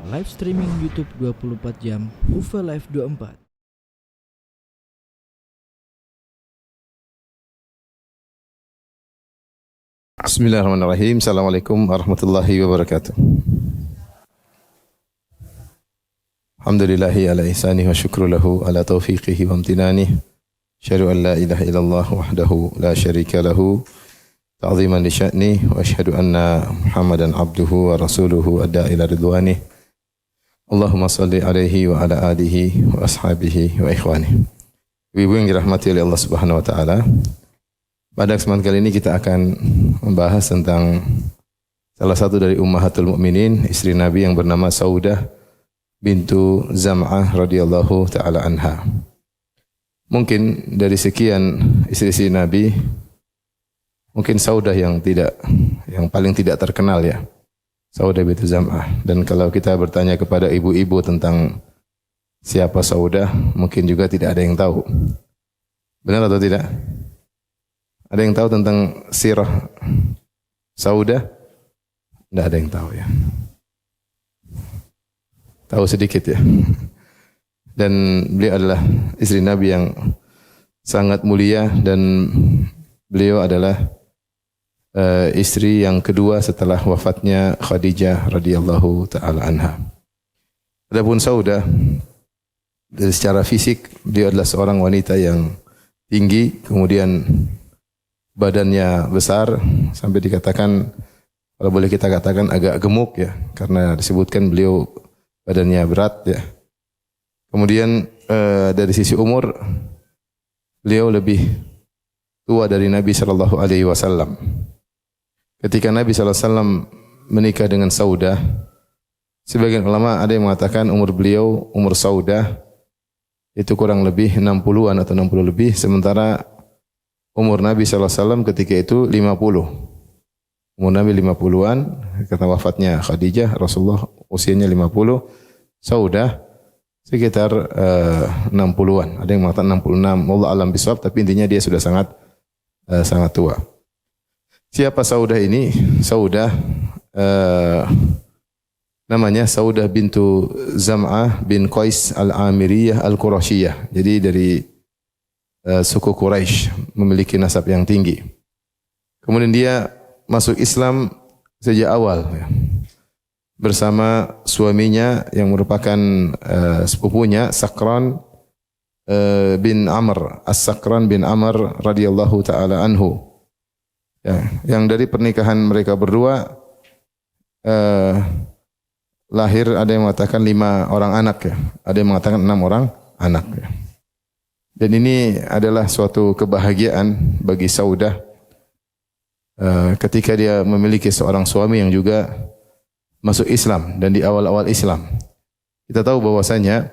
live streaming YouTube 24 jam, UFA Live 24. Bismillahirrahmanirrahim. Assalamualaikum warahmatullahi wabarakatuh. Alhamdulillahi ala ihsanihi wa syukru lahu ala taufiqihi wa amtinanihi. Asyhadu an la ilaha illallah wahdahu la syarika lahu ta'ziman li sya'ni wa asyhadu anna Muhammadan abduhu wa rasuluhu adda ila ridwanihi. Allahumma salli alaihi wa ala alihi wa ashabihi wa ikhwanihi. Ibu yang dirahmati oleh Allah Subhanahu wa taala, pada kesempatan kali ini kita akan membahas tentang salah satu dari ummahatul mukminin, istri Nabi yang bernama Saudah bintu Zam'ah radhiyallahu taala anha. Mungkin dari sekian istri-istri Nabi, mungkin Saudah yang paling tidak terkenal ya. Saudah bintu Zam'ah. Dan kalau kita bertanya kepada ibu-ibu tentang siapa Saudah, mungkin juga tidak ada yang tahu. Benar atau tidak? Ada yang tahu tentang sirah Saudah? Tidak ada yang tahu ya. Tahu sedikit ya. Dan beliau adalah istri Nabi yang sangat mulia dan beliau adalah istri yang kedua setelah wafatnya Khadijah radhiyallahu taala anha. Adapun Saudah, dari secara fisik beliau adalah seorang wanita yang tinggi, kemudian badannya besar sampai dikatakan, kalau boleh kita katakan agak gemuk ya, karena disebutkan beliau badannya berat ya. Kemudian dari sisi umur beliau lebih tua dari Nabi sallallahu alaihi wasallam. Ketika Nabi sallallahu alaihi wasallam menikah dengan Saudah, sebagian ulama ada yang mengatakan umur Saudah itu kurang lebih 60-an atau 60 lebih, sementara umur Nabi sallallahu alaihi wasallam ketika itu 50. Umur Nabi 50-an, kata wafatnya Khadijah, Rasulullah usianya 50, Saudah sekitar 60-an. Ada yang mengatakan 66, Allah alam bisawab, tapi intinya dia sudah sangat tua. Siapa Saudah ini? Saudah namanya Saudah bintu Zam'ah bin Qais al-Amiriyah al-Qurashiyah. Jadi dari suku Quraisy, memiliki nasab yang tinggi. Kemudian dia masuk Islam sejak awal ya, bersama suaminya yang merupakan sepupunya Sakran bin Amr, As-Sakran bin Amr radhiyallahu taala anhu. Ya, yang dari pernikahan mereka berdua lahir, ada yang mengatakan 5 orang anak ya, ada yang mengatakan 6 orang anak ya. Dan ini adalah suatu kebahagiaan bagi Saudah ketika dia memiliki seorang suami yang juga masuk Islam dan di awal-awal Islam. Kita tahu bahwasanya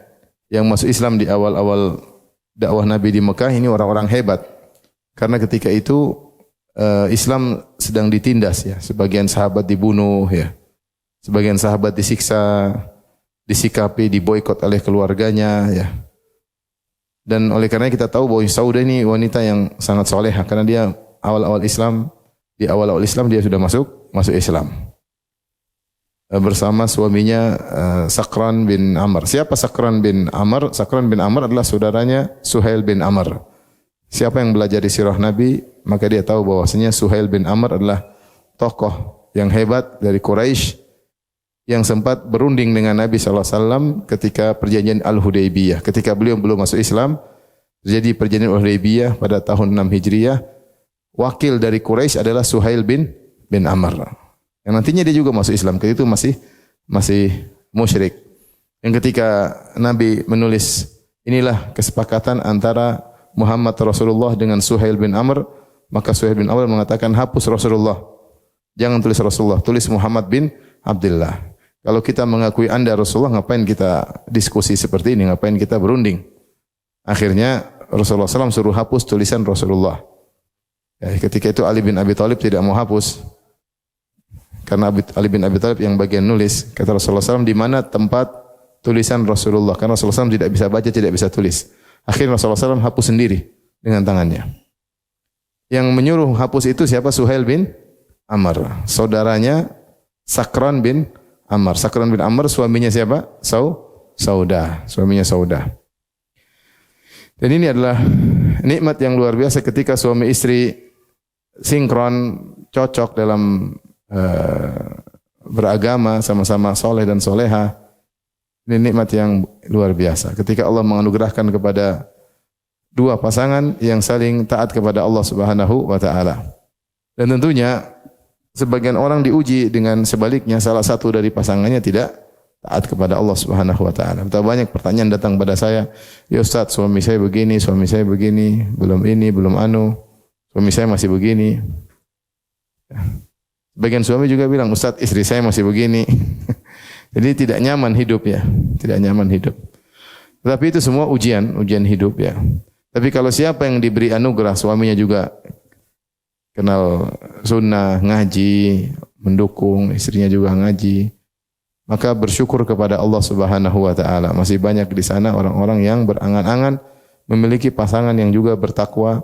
yang masuk Islam di awal-awal dakwah Nabi di Mekah ini orang-orang hebat. Karena ketika itu Islam sedang ditindas ya, sebagian sahabat dibunuh ya. Sebagian sahabat disiksa, disikapi, diboikot oleh keluarganya ya. Dan oleh karena kita tahu bahwa Saudah ini wanita yang sangat soleha, karena dia di awal-awal Islam dia sudah masuk Islam. Bersama suaminya Sakran bin Amr. Siapa Sakran bin Amr? Sakran bin Amr adalah saudaranya Suhail bin Amr. Siapa yang belajar di sirah Nabi, maka dia tahu bahwasanya Suhail bin Amr adalah tokoh yang hebat dari Quraisy yang sempat berunding dengan Nabi sallallahu alaihi wasallam ketika perjanjian Al-Hudaybiyah. Ketika beliau belum masuk Islam, terjadi perjanjian Al-Hudaybiyah pada tahun 6 Hijriah. Wakil dari Quraisy adalah Suhail bin Amr. Yang nantinya dia juga masuk Islam, ketika itu masih musyrik. Yang ketika Nabi menulis, inilah kesepakatan antara Muhammad Rasulullah dengan Suhail bin Amr, maka Suhail bin Amr mengatakan, hapus Rasulullah. Jangan tulis Rasulullah, tulis Muhammad bin Abdullah. Kalau kita mengakui Anda Rasulullah, ngapain kita diskusi seperti ini? Ngapain kita berunding? Akhirnya Rasulullah SAW suruh hapus tulisan Rasulullah. Ya, ketika itu Ali bin Abi Thalib tidak mau hapus. Karena Ali bin Abi Thalib yang bagian nulis. Kata Rasulullah SAW, di mana tempat tulisan Rasulullah? Karena Rasulullah SAW tidak bisa baca, tidak bisa tulis. Akhirnya Rasulullah SAW hapus sendiri dengan tangannya. Yang menyuruh hapus itu siapa? Suhail bin Amr, saudaranya Sakran bin Ammar. Sakran bin Ammar suaminya siapa? Saudah, suaminya Saudah. Dan ini adalah nikmat yang luar biasa ketika suami istri sinkron, cocok dalam beragama, sama-sama soleh dan soleha. Ini nikmat yang luar biasa. Ketika Allah menganugerahkan kepada dua pasangan yang saling taat kepada Allah Subhanahu wa taala. Dan tentunya sebagian orang diuji dengan sebaliknya, salah satu dari pasangannya tidak taat kepada Allah Subhanahu wa taala. Betapa banyak pertanyaan datang pada saya, "Ya Ustaz, suami saya begini, belum ini, belum anu, suami saya masih begini." Bagian suami juga bilang, "Ustaz, istri saya masih begini." Jadi tidak nyaman hidup ya, tidak nyaman hidup. Tetapi itu semua ujian hidup ya. Tapi kalau siapa yang diberi anugerah suaminya juga kenal sunnah, ngaji, mendukung, istrinya juga ngaji, maka bersyukur kepada Allah Subhanahu wa taala. Masih banyak di sana orang-orang yang berangan-angan memiliki pasangan yang juga bertakwa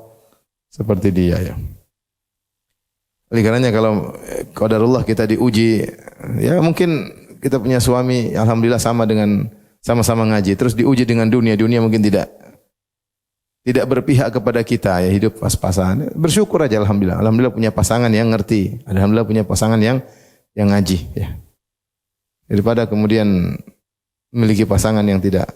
seperti dia ya. Oleh karenanya kalau qadarullah kita diuji, ya mungkin kita punya suami alhamdulillah sama-sama ngaji, terus diuji dengan dunia mungkin tidak berpihak kepada kita ya, hidup pas-pasan. Bersyukur aja alhamdulillah. Alhamdulillah punya pasangan yang ngerti. Alhamdulillah punya pasangan yang ngaji ya. Daripada kemudian memiliki pasangan yang tidak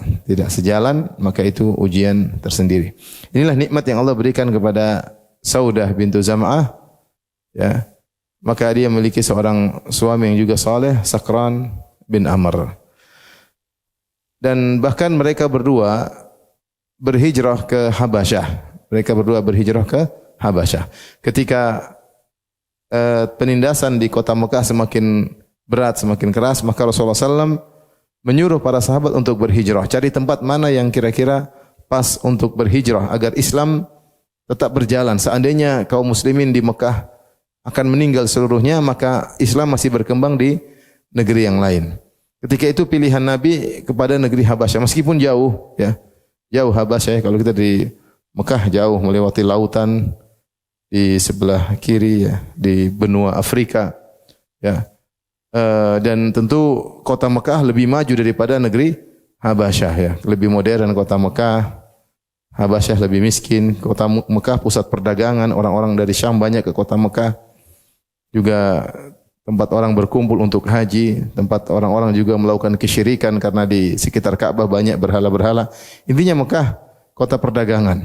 sejalan, maka itu ujian tersendiri. Inilah nikmat yang Allah berikan kepada Saudah bintu Zam'ah ya. Maka dia memiliki seorang suami yang juga saleh, Sakran bin Ammar. Dan bahkan mereka berdua berhijrah ke Habasyah. Mereka berdua berhijrah ke Habasyah. Ketika penindasan di kota Mekah semakin berat, semakin keras, maka Rasulullah SAW menyuruh para sahabat untuk berhijrah. Cari tempat mana yang kira-kira pas untuk berhijrah agar Islam tetap berjalan. Seandainya kaum muslimin di Mekah akan meninggal seluruhnya, maka Islam masih berkembang di negeri yang lain. Ketika itu pilihan Nabi kepada negeri Habasyah, meskipun jauh ya. Jauh Habasyah, kalau kita di Mekah jauh melewati lautan di sebelah kiri ya, di benua Afrika ya. Dan tentu kota Mekah lebih maju daripada negeri Habasyah ya. Lebih modern kota Mekah. Habasyah lebih miskin. Kota Mekah pusat perdagangan, orang-orang dari Syam banyak ke kota Mekah. Juga tempat orang berkumpul untuk haji, tempat orang-orang juga melakukan kesyirikan karena di sekitar Ka'bah banyak berhala-berhala. Intinya Mekah kota perdagangan.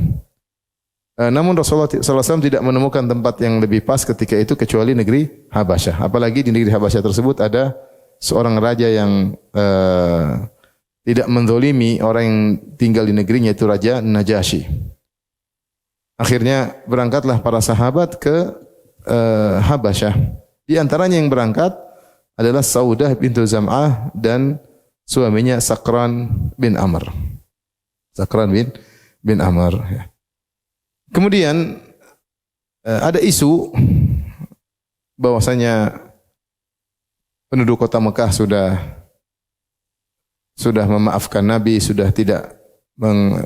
Namun Rasulullah SAW tidak menemukan tempat yang lebih pas ketika itu kecuali negeri Habasyah. Apalagi di negeri Habasyah tersebut ada seorang raja yang tidak menzalimi orang yang tinggal di negerinya, itu Raja Najasyi. Akhirnya berangkatlah para sahabat ke Habasyah. Di antaranya yang berangkat adalah Saudah bintu Zam'ah dan suaminya Sakran bin Ammar. Sakran bin Ammar ya. Kemudian ada isu bahwasanya penduduk kota Mekah sudah memaafkan Nabi, sudah tidak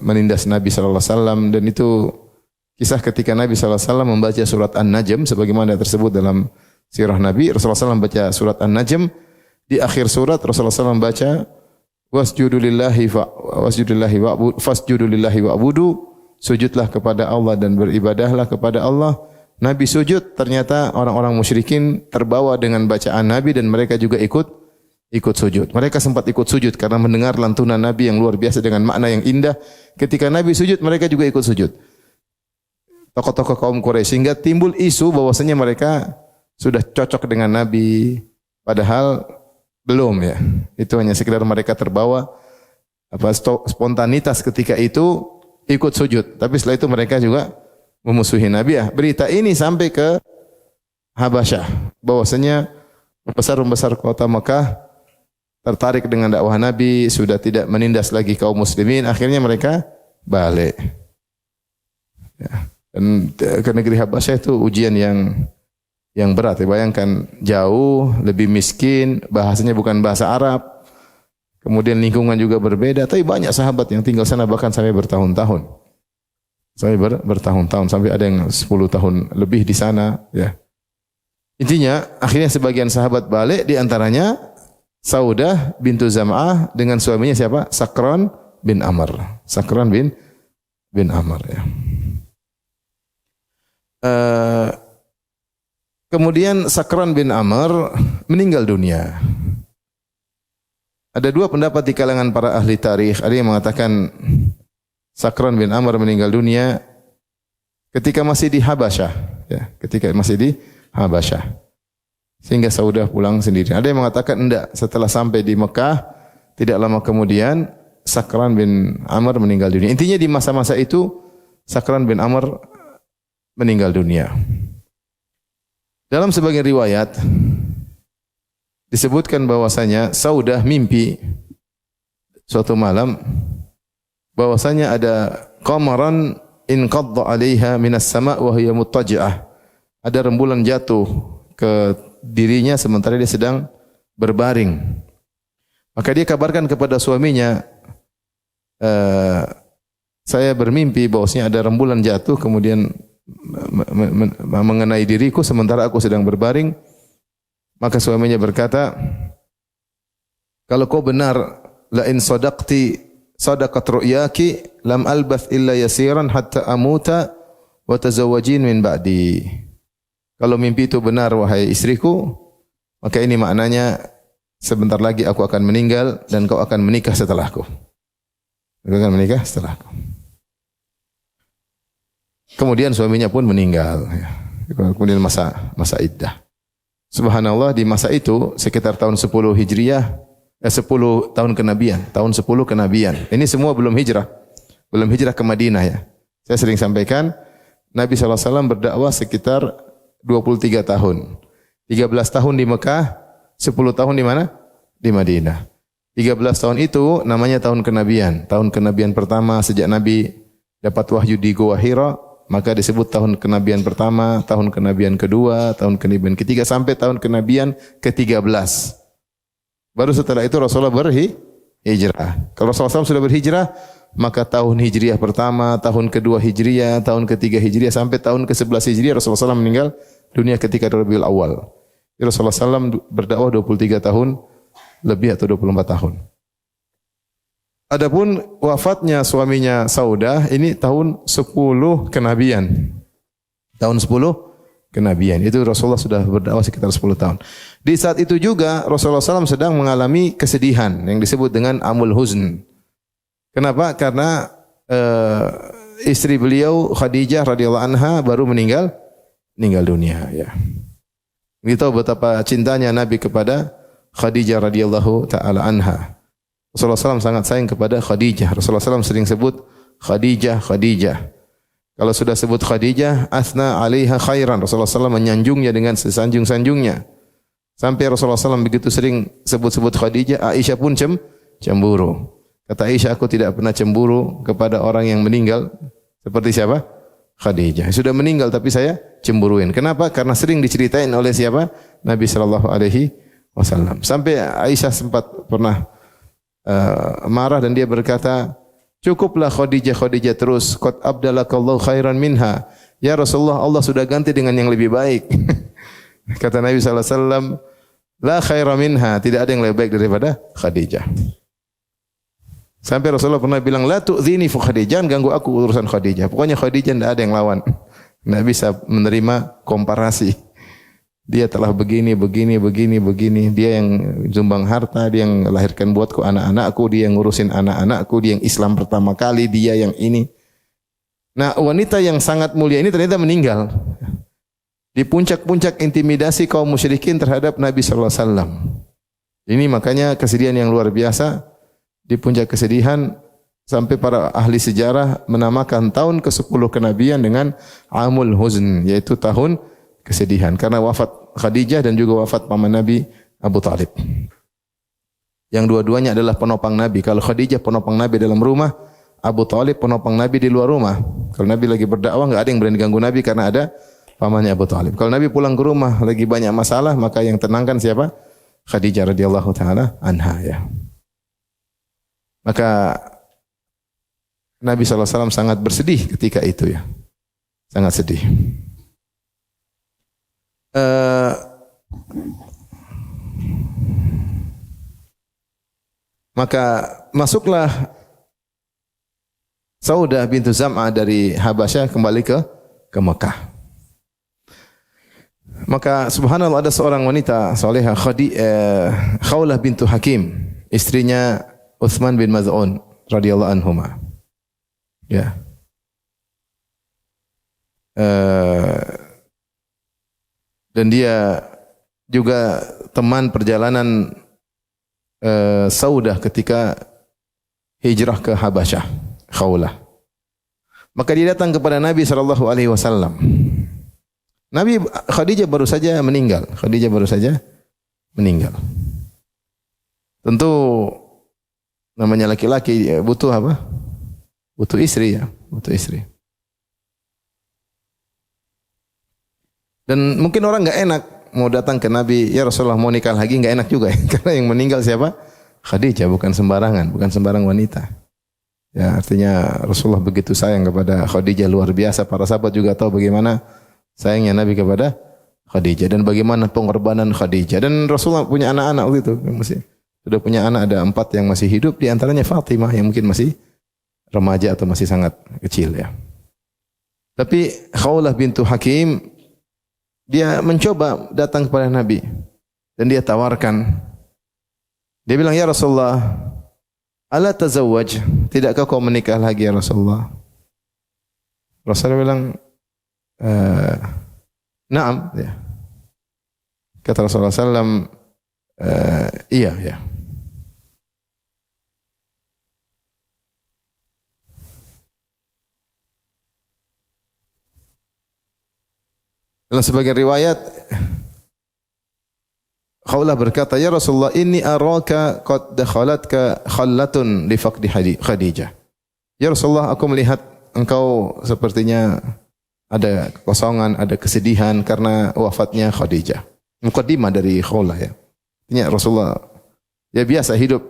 menindas Nabi sallallahu alaihi wasallam, dan itu kisah ketika Nabi sallallahu alaihi wasallam membaca surat An-Najm sebagaimana tersebut dalam sirah Nabi. Rasulullah SAW membaca surat An-Najm, di akhir surat Rasulullah SAW membaca wasjudu lillahi wa'budu, sujudlah kepada Allah dan beribadahlah kepada Allah. Nabi sujud, ternyata orang-orang musyrikin terbawa dengan bacaan Nabi dan mereka juga ikut sujud. Mereka sempat ikut sujud karena mendengar lantunan Nabi yang luar biasa dengan makna yang indah. Ketika Nabi sujud, mereka juga ikut sujud. Tokoh-tokoh kaum Quraisy, sehingga timbul isu bahwasanya mereka sudah cocok dengan Nabi, padahal belum ya. Itu hanya sekedar mereka terbawa spontanitas ketika itu ikut sujud. Tapi setelah itu mereka juga memusuhi Nabi ya. Berita ini sampai ke Habasyah bahwasanya pembesar-pembesar kota Mekah tertarik dengan dakwah Nabi, sudah tidak menindas lagi kaum muslimin. Akhirnya mereka balik. Ya. Dan ke negeri Habasyah itu ujian yang berat. Bayangkan jauh, lebih miskin, bahasanya bukan bahasa Arab. Kemudian lingkungan juga berbeda, tapi banyak sahabat yang tinggal sana bahkan sampai bertahun-tahun. Sampai ada yang 10 tahun lebih di sana ya. Intinya akhirnya sebagian sahabat balik, di antaranya Saudah bintu Zam'ah dengan suaminya siapa? Sakran bin Amr. Sakran bin Amr ya. Kemudian Sakran bin Amr meninggal dunia. Ada dua pendapat di kalangan para ahli tarikh. Ada yang mengatakan Sakran bin Amr meninggal dunia ketika masih di Habasyah, ya, ketika masih di Habasyah. Sehingga Saudah pulang sendiri. Ada yang mengatakan enggak, setelah sampai di Mekah, tidak lama kemudian Sakran bin Amr meninggal dunia. Intinya di masa-masa itu Sakran bin Amr meninggal dunia. Dalam sebagian riwayat disebutkan bahwasanya Saudah mimpi suatu malam bahwasanya ada qamaran inqadda 'alaiha minas sama' wa hiya muttaji'ah. Ada rembulan jatuh ke dirinya sementara dia sedang berbaring. Maka dia kabarkan kepada suaminya, saya bermimpi bahwasanya ada rembulan jatuh kemudian mengenai diriku sementara aku sedang berbaring. Maka suaminya berkata, kalau kau benar, la in sadaqti sadaqat ru'yaki lam albath illa yasiran hatta amuta wa tazawwajin min ba'di. Kalau mimpi itu benar wahai istriku, maka ini maknanya sebentar lagi aku akan meninggal dan kau akan menikah setelahku. Kau akan menikah setelahku. Kemudian suaminya pun meninggal. Kemudian masa iddah. Subhanallah, di masa itu sekitar tahun 10 Hijriah, 10 tahun kenabian, tahun 10 kenabian. Ini semua belum hijrah. Belum hijrah ke Madinah ya. Saya sering sampaikan, Nabi SAW berdakwah sekitar 23 tahun. 13 tahun di Mekah, 10 tahun di mana? Di Madinah. 13 tahun itu namanya tahun kenabian. Tahun kenabian pertama sejak Nabi dapat wahyu di Gua Hira, maka disebut tahun kenabian pertama, tahun kenabian kedua, tahun kenabian ketiga, sampai tahun kenabian ke-13. Baru setelah itu Rasulullah berhijrah. Kalau Rasulullah SAW sudah berhijrah, maka tahun Hijriah pertama, tahun kedua Hijriah, tahun ketiga Hijriah, sampai tahun ke-11 Hijriah Rasulullah SAW meninggal dunia ketika Rabiul Awal. Rasulullah SAW berdakwah 23 tahun lebih atau 24 tahun. Adapun wafatnya suaminya Saudah ini tahun 10 kenabian. Tahun 10 kenabian. Itu Rasulullah sudah berdakwah sekitar 10 tahun. Di saat itu juga Rasulullah SAW sedang mengalami kesedihan yang disebut dengan amul huzn. Kenapa? Karena istri beliau Khadijah radhiyallahu anha baru meninggal dunia ya. Kita tahu betapa cintanya Nabi kepada Khadijah radhiyallahu taala anha. Rasulullah SAW sangat sayang kepada Khadijah. Rasulullah SAW sering sebut Khadijah, Khadijah. Kalau sudah sebut Khadijah, asna 'alaiha khairan. Rasulullah SAW menyanjungnya dengan sesanjung-sanjungnya. Sampai Rasulullah SAW begitu sering sebut-sebut Khadijah, Aisyah pun cemburu. Kata Aisyah, aku tidak pernah cemburu kepada orang yang meninggal. Seperti siapa? Khadijah. Sudah meninggal tapi saya cemburuin. Kenapa? Karena sering diceritain oleh siapa? Nabi SAW. Sampai Aisyah sempat pernah marah dan dia berkata, cukuplah Khadijah terus. Qad abdalakallahu khairan minha. Ya Rasulullah, Allah sudah ganti dengan yang lebih baik. Kata Nabi SAW, la khaira minha. Tidak ada yang lebih baik daripada Khadijah. Sampai Rasulullah pernah bilang, la tu'zini fi Khadijah, jangan ganggu aku urusan Khadijah. Pokoknya Khadijah tidak ada yang lawan. Tidak bisa menerima komparasi. Dia telah begini. Dia yang jumbang harta, dia yang lahirkan buatku anak-anakku, dia yang ngurusin anak-anakku, dia yang Islam pertama kali, dia yang ini. Nah, wanita yang sangat mulia ini ternyata meninggal. Di puncak-puncak intimidasi kaum musyrikin terhadap Nabi sallallahu alaihi wasallam. Ini makanya kesedihan yang luar biasa. Di puncak kesedihan sampai para ahli sejarah menamakan tahun ke-10 kenabian dengan Amul Huzn, yaitu tahun kesedihan karena wafat Khadijah dan juga wafat paman Nabi Abu Talib. Yang dua-duanya adalah penopang Nabi. Kalau Khadijah penopang Nabi dalam rumah, Abu Talib penopang Nabi di luar rumah. Kalau Nabi lagi berdakwah enggak ada yang berani ganggu Nabi karena ada pamannya Abu Talib. Kalau Nabi pulang ke rumah lagi banyak masalah, maka yang tenangkan siapa? Khadijah radhiyallahu taala anha ya. Maka Nabi SAW sangat bersedih ketika itu ya. Sangat sedih. Maka masuklah Saudah bintu Zam'ah dari Habasyah kembali ke Mekah. Maka subhanallah ada seorang wanita salehah Khawlah bintu Hakim, istrinya Utsman bin Maz'un radhiyallahu anhuma. Ya. Dan dia juga teman perjalanan Saudah ketika hijrah ke Habasyah, Khawlah. Maka dia datang kepada Nabi SAW. Nabi Khadijah baru saja meninggal. Tentu namanya laki-laki butuh apa? Butuh istri ya, butuh istri. Dan mungkin orang enggak enak mau datang ke Nabi, ya Rasulullah mau nikah lagi, enggak enak juga ya. Karena yang meninggal siapa? Khadijah, bukan sembarangan, bukan sembarang wanita. Ya, artinya Rasulullah begitu sayang kepada Khadijah luar biasa. Para sahabat juga tahu bagaimana sayangnya Nabi kepada Khadijah dan bagaimana pengorbanan Khadijah. Dan Rasulullah punya anak-anak waktu itu, sudah punya anak ada 4 yang masih hidup, di antaranya Fatimah yang mungkin masih remaja atau masih sangat kecil ya. Tapi Khawlah bintu Hakim dia mencoba datang kepada Nabi dan dia tawarkan. Dia bilang, "Ya Rasulullah, ala tazawwaj? Tidakkah kau menikah lagi ya Rasulullah?" Rasulullah bilang, "Na'am." Ya. Kata Rasulullah SAW, iya, ya. Dalam sebagian riwayat, Khawlah berkata, "Ya Rasulullah, inni araka qad dakhalatka khallatun li faqdi Khadijah." Ya Rasulullah, aku melihat engkau sepertinya ada kekosongan, ada kesedihan karena wafatnya Khadijah. Mukaddimah dari Khawlah ya. Artinya Rasulullah ya biasa hidup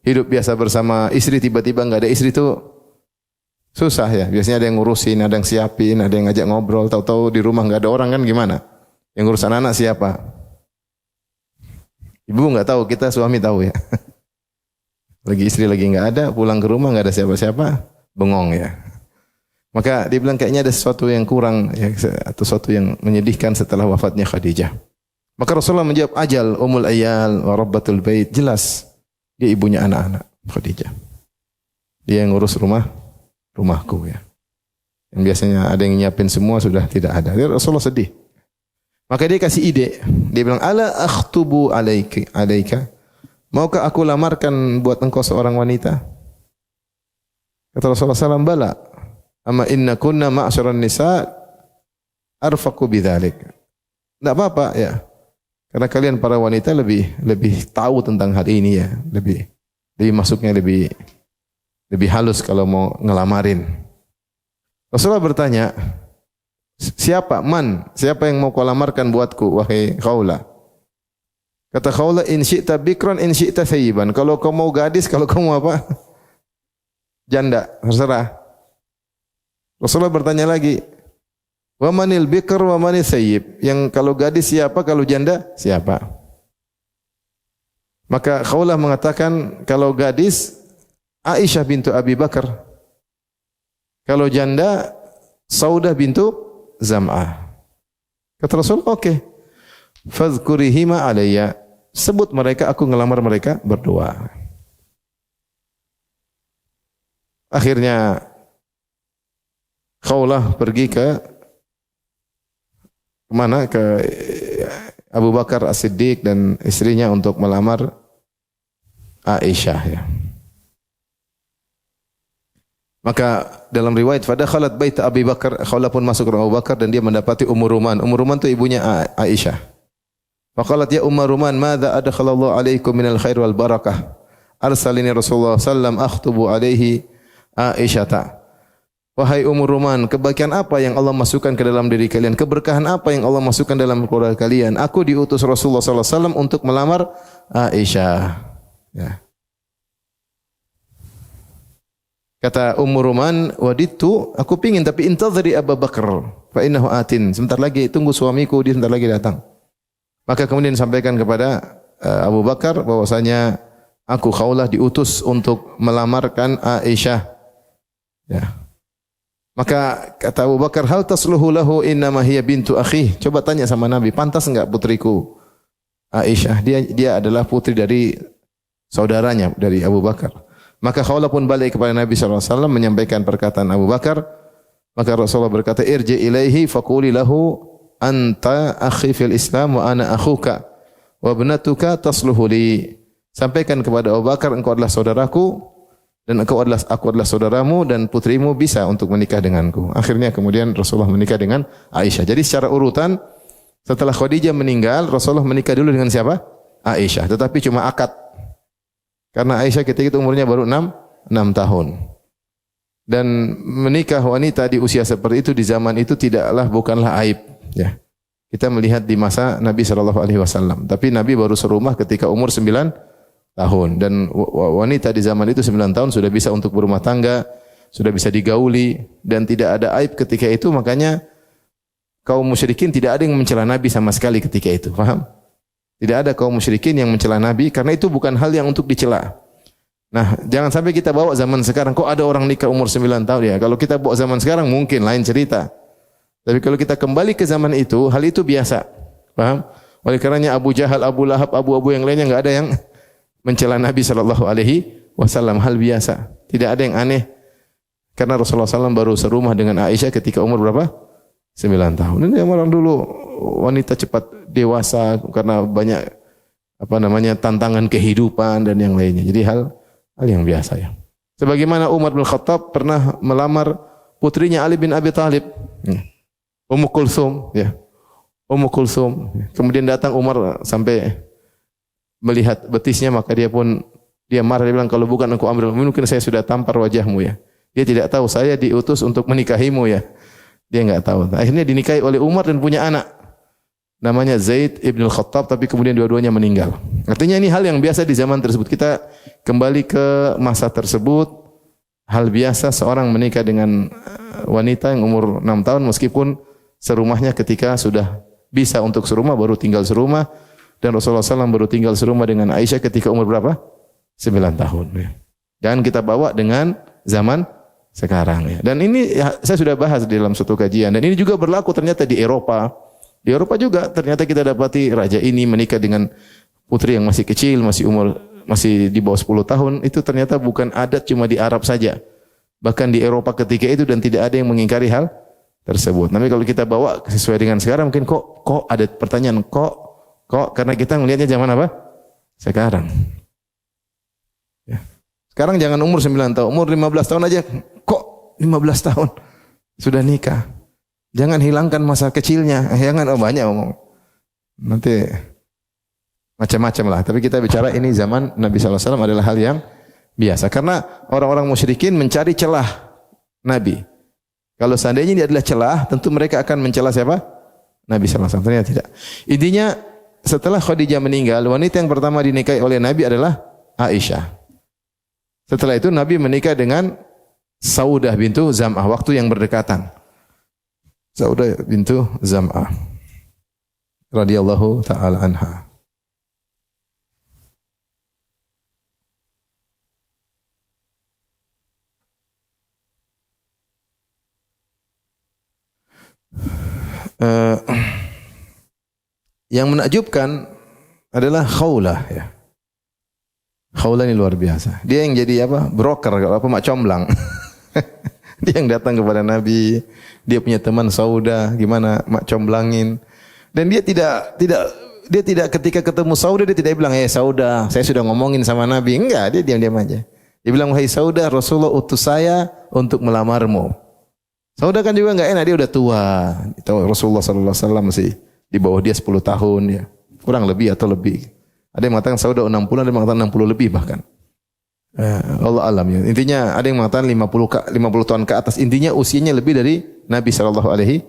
biasa bersama istri, tiba-tiba enggak ada istri itu susah ya. Biasanya ada yang ngurusin, ada yang siapin, ada yang ngajak ngobrol, tahu-tahu di rumah enggak ada orang kan gimana? Yang ngurus anak siapa? Ibu enggak tahu, kita suami tahu ya. Lagi istri lagi enggak ada, pulang ke rumah enggak ada siapa-siapa, bengong ya. Maka dia bilang kayaknya ada sesuatu yang kurang ya, atau sesuatu yang menyedihkan setelah wafatnya Khadijah. Maka Rasulullah menjawab, "Ajal umul ayal wa rabbatul bait." Jelas dia ibunya anak-anak Khadijah. Dia yang ngurus rumahku ya. Yang biasanya ada yang nyiapin semua sudah tidak ada. Dia Rasulullah sedih. Maka dia kasih ide. Dia bilang, "Ala akhtubu alaika? Maukah aku lamarkan buat engkau seorang wanita?" Kata Rasulullah SAW, "Bala. Amma inna kunna ma'asyaran nisa arfaqu bidzalik." Enggak apa-apa ya. Karena kalian para wanita lebih tahu tentang hal ini ya, lebih masuknya lebih halus kalau mau ngelamarin. Rasulullah bertanya, "Siapa yang mau kau lamarkan buatku wahai Khawlah?" Kata Khawlah, "In syi'ta bikran in syi'ta thayyiban." Kalau kau mau gadis, kalau kau mau apa? Janda, terserah. Rasulullah bertanya lagi, "Wa manil bikr wa manil thayyib?" Yang kalau gadis siapa, kalau janda siapa? Maka Khawlah mengatakan kalau gadis Aisyah bintu Abi Bakar. Kalau janda Saudah bintu Zam'ah. Kata Rasul, "Oke. Fadhkurihima alayya." Sebut mereka, aku ngelamar mereka berdua. Akhirnya Khawlah pergi ke mana? Ke Abu Bakar As-Siddiq dan istrinya untuk melamar Aisyah ya. Maka dalam riwayat fadakhalat bait Abi Bakar, Khawlah pun masuk ke rumah Abu Bakar dan dia mendapati Ummu Ruman. Ummu Ruman itu ibunya Aisyah. Faqalat ya Ummu Ruman, "Madza adkhalallahu alaikum minal khair wal barakah? Arsalini Rasulullah sallam akhtubu alaihi Aisyata." Wahai Ummu Ruman, kebaikan apa yang Allah masukkan ke dalam diri kalian? Keberkahan apa yang Allah masukkan dalam keluarga kalian? Aku diutus Rasulullah sallallahu alaihi wasallam untuk melamar Aisyah. Ya. Kata Ummu Ruman, "Waditu, aku pingin tapi intadhari Abu Bakar, fa innahu atin." Sebentar lagi tunggu suamiku, dia sebentar lagi datang. Maka kemudian disampaikan kepada Abu Bakar bahwasanya Aku Khawlah diutus untuk melamarkan Aisyah. Ya. Maka kata Abu Bakar, hal tasluhu lahu innama hiya bintu akhi. Coba tanya sama Nabi, pantas enggak putriku Aisyah? Dia adalah putri dari saudaranya, dari Abu Bakar. Maka Khawlah pun balik kepada Nabi SAW menyampaikan perkataan Abu Bakar. Maka Rasulullah berkata, irji ilaihi faquli lahu anta akhi fil Islam wa ana akhuka wa ibnatuka tasluhu li. Sampaikan kepada Abu Bakar, engkau adalah saudaraku dan aku adalah saudaramu dan putrimu bisa untuk menikah denganku. Akhirnya kemudian Rasulullah menikah dengan Aisyah. Jadi secara urutan setelah Khadijah meninggal, Rasulullah menikah dulu dengan siapa? Aisyah. Tetapi cuma akad. Karena Aisyah ketika itu umurnya baru 6 tahun. Dan menikah wanita di usia seperti itu di zaman itu bukanlah aib. Ya. Kita melihat di masa Nabi SAW. Tapi Nabi baru serumah ketika umur 9 tahun. Dan wanita di zaman itu 9 tahun sudah bisa untuk berumah tangga, sudah bisa digauli, dan tidak ada aib ketika itu. Makanya kaum musyrikin tidak ada yang mencela Nabi sama sekali ketika itu. Faham? Tidak ada kaum musyrikin yang mencela Nabi, karena itu bukan hal yang untuk dicela. Nah, jangan sampai kita bawa zaman sekarang, kok ada orang nikah umur 9 tahun ya. Kalau kita bawa zaman sekarang mungkin lain cerita. Tapi kalau kita kembali ke zaman itu, hal itu biasa. Paham? Oleh karenanya Abu Jahal, Abu Lahab, abu-abu yang lainnya enggak ada yang mencela Nabi SAW. Hal biasa. Tidak ada yang aneh. Karena Rasulullah SAW baru serumah dengan Aisyah ketika umur berapa? 9 tahun. Ini orang dulu wanita cepat dewasa karena banyak tantangan kehidupan dan yang lainnya. Jadi hal yang biasa ya. Sebagaimana Umar bin Khattab pernah melamar putrinya Ali bin Abi Thalib, Ummu Kulsum, ya. Ummu Kulsum. Kemudian datang Umar sampai melihat betisnya, maka dia marah, dia bilang, kalau bukan engkau ambil, mungkin saya sudah tampar wajahmu ya. Dia tidak tahu saya diutus untuk menikahimu ya. Dia enggak tahu. Akhirnya dinikahi oleh Umar dan punya anak. Namanya Zaid ibn al-Khattab, tapi kemudian dua-duanya meninggal. Artinya ini hal yang biasa di zaman tersebut. Kita kembali ke masa tersebut, hal biasa seorang menikah dengan wanita yang umur 6 tahun meskipun serumahnya ketika sudah bisa untuk serumah, baru tinggal serumah, dan Rasulullah SAW baru tinggal serumah dengan Aisyah ketika umur berapa? 9 tahun. Jangan kita bawa dengan zaman sekarang ya. Dan ini saya sudah bahas di dalam suatu kajian, dan ini juga berlaku ternyata di Eropa. Di Eropa juga ternyata kita dapati raja ini menikah dengan putri yang masih kecil, masih di bawah 10 tahun. Itu ternyata bukan adat cuma di Arab saja. Bahkan di Eropa ketika itu, dan tidak ada yang mengingkari hal tersebut. Tapi kalau kita bawa sesuai dengan sekarang, mungkin kok ada pertanyaan, kok karena kita melihatnya zaman apa? Sekarang. Ya. Sekarang jangan umur 9 tahun, umur 15 tahun aja, kok 15 tahun sudah nikah. Jangan hilangkan masa kecilnya. Jangan banyak ngomong. Nanti macam-macam lah. Tapi kita bicara ini zaman Nabi SAW adalah hal yang biasa. Karena orang-orang musyrikin mencari celah Nabi. Kalau seandainya ini adalah celah, tentu mereka akan mencela siapa? Nabi SAW. Ternyata tidak. Intinya setelah Khadijah meninggal, wanita yang pertama dinikahi oleh Nabi adalah Aisyah. Setelah itu Nabi menikah dengan Saudah bintu Zam'ah, waktu yang berdekatan. Saudah bintu Zam'ah radhiyallahu taala anha. Yang menakjubkan adalah Khawlah ya. Khawlah ini luar biasa. Dia yang jadi broker, mak comblang. Dia yang datang kepada Nabi, dia punya teman Saudah, gimana mak comblangin. Dan dia tidak ketika ketemu Saudah dia tidak bilang, Saudah, saya sudah ngomongin sama Nabi. Enggak, dia diam-diam aja. Dia bilang, wahai Saudah, Rasulullah utus saya untuk melamarmu. Saudah kan juga enggak enak, dia udah tua. Rasulullah sallallahu alaihi wasallam masih di bawah dia 10 tahun ya. Kurang lebih atau lebih. Ada yang mengatakan Saudah 60, ada yang mengatakan 60 lebih bahkan. Allah alam ya. Intinya ada yang mengatakan 50 tahun ke atas. Intinya usianya lebih dari Nabi sallallahu alaihi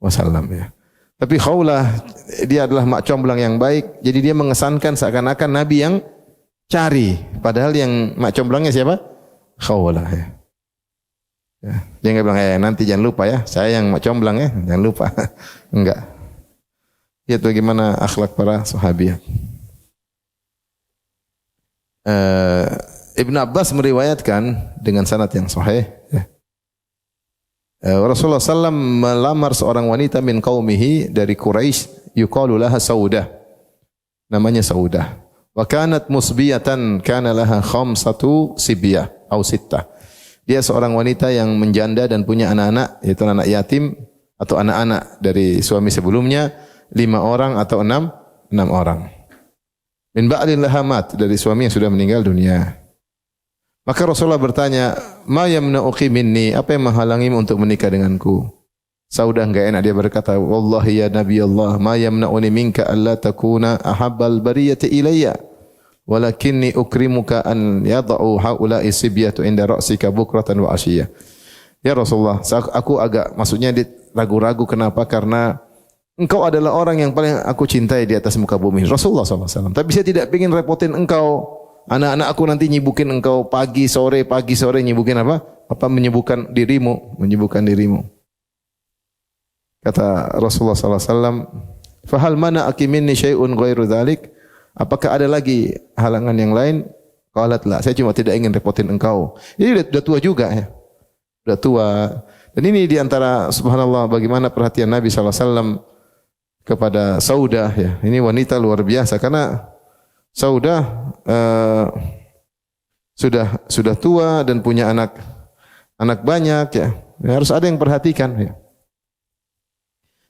wasallam ya. Tapi Khawlah dia adalah mak comblang yang baik. Jadi dia mengesankan seakan-akan Nabi yang cari, padahal yang mak comblangnya siapa? Khawlah ya. Dia enggak bilang nanti jangan lupa ya, saya yang mak comblang ya, jangan lupa. Enggak. Lihat bagaimana akhlak para sahabiat. Ibn Abbas meriwayatkan dengan sanad yang sahih, ya. Rasulullah SAW melamar seorang wanita min qaumihi dari Quraisy, yuqalu laha Saudah, namanya Saudah. Wa kanat musbiyatan, kana laha khamsatu sibyah atau sittah. Dia seorang wanita yang menjanda dan punya anak-anak, yaitu anak yatim atau anak-anak dari suami sebelumnya, 5 orang atau 6 orang. Min ba'lin laha mat, dari suami yang sudah meninggal dunia. Maka Rasulullah bertanya, "Ma yamna'uki minni?" Apa yang menghalangimu untuk menikah denganku? Saudah enggak enak, dia berkata, "Wallahi ya Nabi Allah, ma yamna'uni minka alla takuna ahabbal bariyati ilayya, walakinni ukrimuka an yad'u haula'i sibyatu inda ra'sika bukratan wa asyiyah." Ya Rasulullah, aku agak maksudnya ragu-ragu, kenapa? Karena engkau adalah orang yang paling aku cintai di atas muka bumi, Rasulullah SAW. Tapi saya tidak ingin repotin engkau. Anak-anak aku nanti nyibukin engkau pagi sore nyibukin apa? Menyibukkan dirimu. Kata Rasulullah SAW, "Fahal mana minni syai'un ghairu dzalik?" Apakah ada lagi halangan yang lain? Qalat la, saya cuma tidak ingin repotin engkau. Ini sudah tua juga ya. Sudah tua. Dan ini diantara subhanallah bagaimana perhatian Nabi SAW kepada Saudah ya. Ini wanita luar biasa karena Saudah sudah tua dan punya anak banyak ya. Harus ada yang perhatikan ya.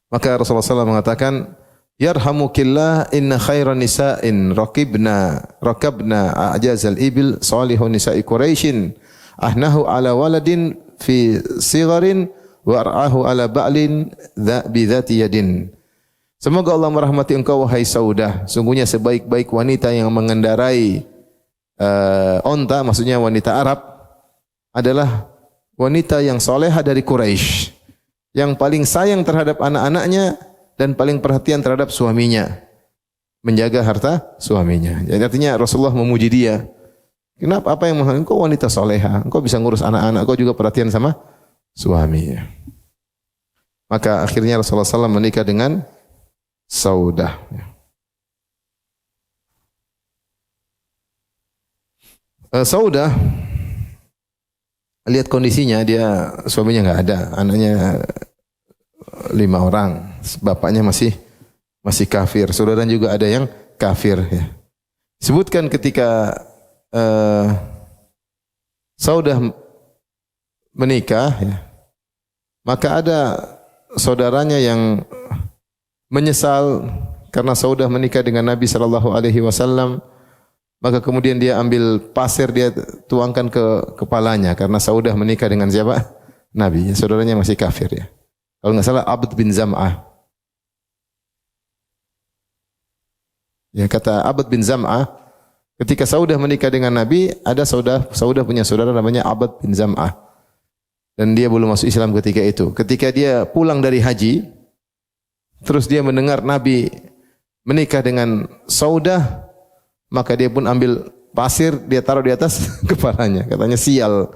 Maka Rasulullah SAW mengatakan, "Yarhamukillah, inna khairan nisa'in rakabna a'jazal ibil salihun nisa'i Quraisyin ahnahu ala waladin fi sigharin wa ar'ahu ala ba'lin bi dzati yadin." Semoga Allah merahmati engkau wahai Saudah. Sungguhnya sebaik-baik wanita yang mengendarai onta, maksudnya wanita Arab, adalah wanita yang solehah dari Quraisy, yang paling sayang terhadap anak-anaknya dan paling perhatian terhadap suaminya, menjaga harta suaminya. Jadi artinya Rasulullah memuji dia. Kenapa? Apa yang menghalangi? Engkau wanita solehah, engkau bisa ngurus anak-anak, engkau juga perhatian sama suaminya. Maka akhirnya Rasulullah SAW menikah dengan Saudah. Saudah, lihat kondisinya, dia suaminya enggak ada, anaknya 5 orang, bapaknya masih kafir, saudaranya juga ada yang kafir ya. Sebutkan ketika Saudah menikah ya, maka ada saudaranya yang menyesal karena Saudah menikah dengan Nabi sallallahu alaihi wasallam, maka kemudian dia ambil pasir, dia tuangkan ke kepalanya karena Saudah menikah dengan siapa? Nabi. Saudaranya masih kafir ya. Kalau enggak salah Abd bin Zam'ah. Ya, kata Abd bin Zam'ah, ketika Saudah menikah dengan Nabi, ada Saudah punya saudara namanya Abd bin Zam'ah. Dan dia belum masuk Islam ketika itu. Ketika dia pulang dari haji, terus dia mendengar Nabi menikah dengan Saudah, maka dia pun ambil pasir, dia taruh di atas kepalanya. Katanya, sial,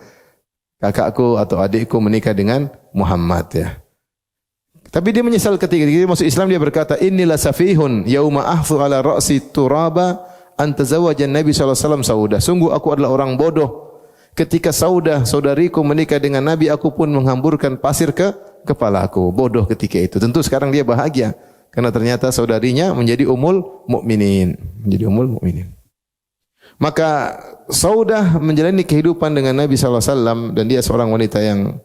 kakakku atau adikku menikah dengan Muhammad ya. Tapi dia menyesal ketika dia masuk Islam, dia berkata, "Innilah safihun yauma ahfu ala ra'si turaba an tazawajan Nabi sallallahu alaihi wasallam Saudah." Sungguh aku adalah orang bodoh. Ketika Saudah, saudariku menikah dengan Nabi, aku pun menghamburkan pasir ke kepala aku. Bodoh ketika itu. Tentu sekarang dia bahagia karena ternyata saudarinya menjadi ummul mukminin, Maka Saudah menjalani kehidupan dengan Nabi sallallahu alaihi wasallam dan dia seorang wanita yang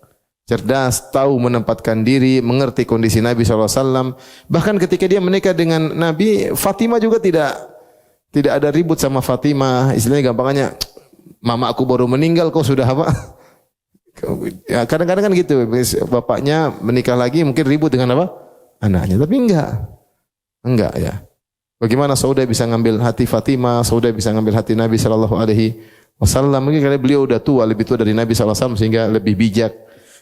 cerdas, tahu menempatkan diri, mengerti kondisi Nabi sallallahu alaihi wasallam. Bahkan ketika dia menikah dengan Nabi, Fatimah juga tidak ada ribut sama Fatimah. Istilahnya gampangannya, "Mama aku baru meninggal, kau sudah apa?" Ya, kadang-kadang kan gitu, bapaknya menikah lagi mungkin ribut dengan apa? Anaknya. Tapi enggak ya. Bagaimana Saudah bisa ngambil hati Fatimah, Saudah bisa ngambil hati Nabi sallallahu alaihi wasallam. Mungkin karena beliau udah tua, lebih tua dari Nabi sallallahu alaihi wasallam sehingga lebih bijak.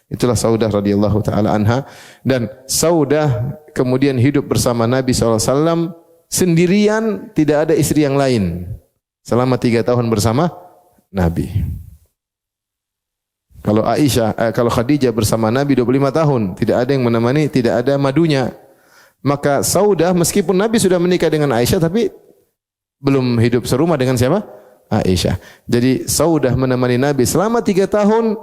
Itulah Saudah radhiyallahu taala anha. Dan Saudah kemudian hidup bersama Nabi sallallahu alaihi wasallam sendirian, tidak ada istri yang lain selama 3 tahun bersama Nabi. Kalau Khadijah bersama Nabi 25 tahun, tidak ada yang menemani, tidak ada madunya. Maka Saudah, meskipun Nabi sudah menikah dengan Aisyah, tapi belum hidup serumah dengan siapa? Aisyah. Jadi Saudah menemani Nabi selama 3 tahun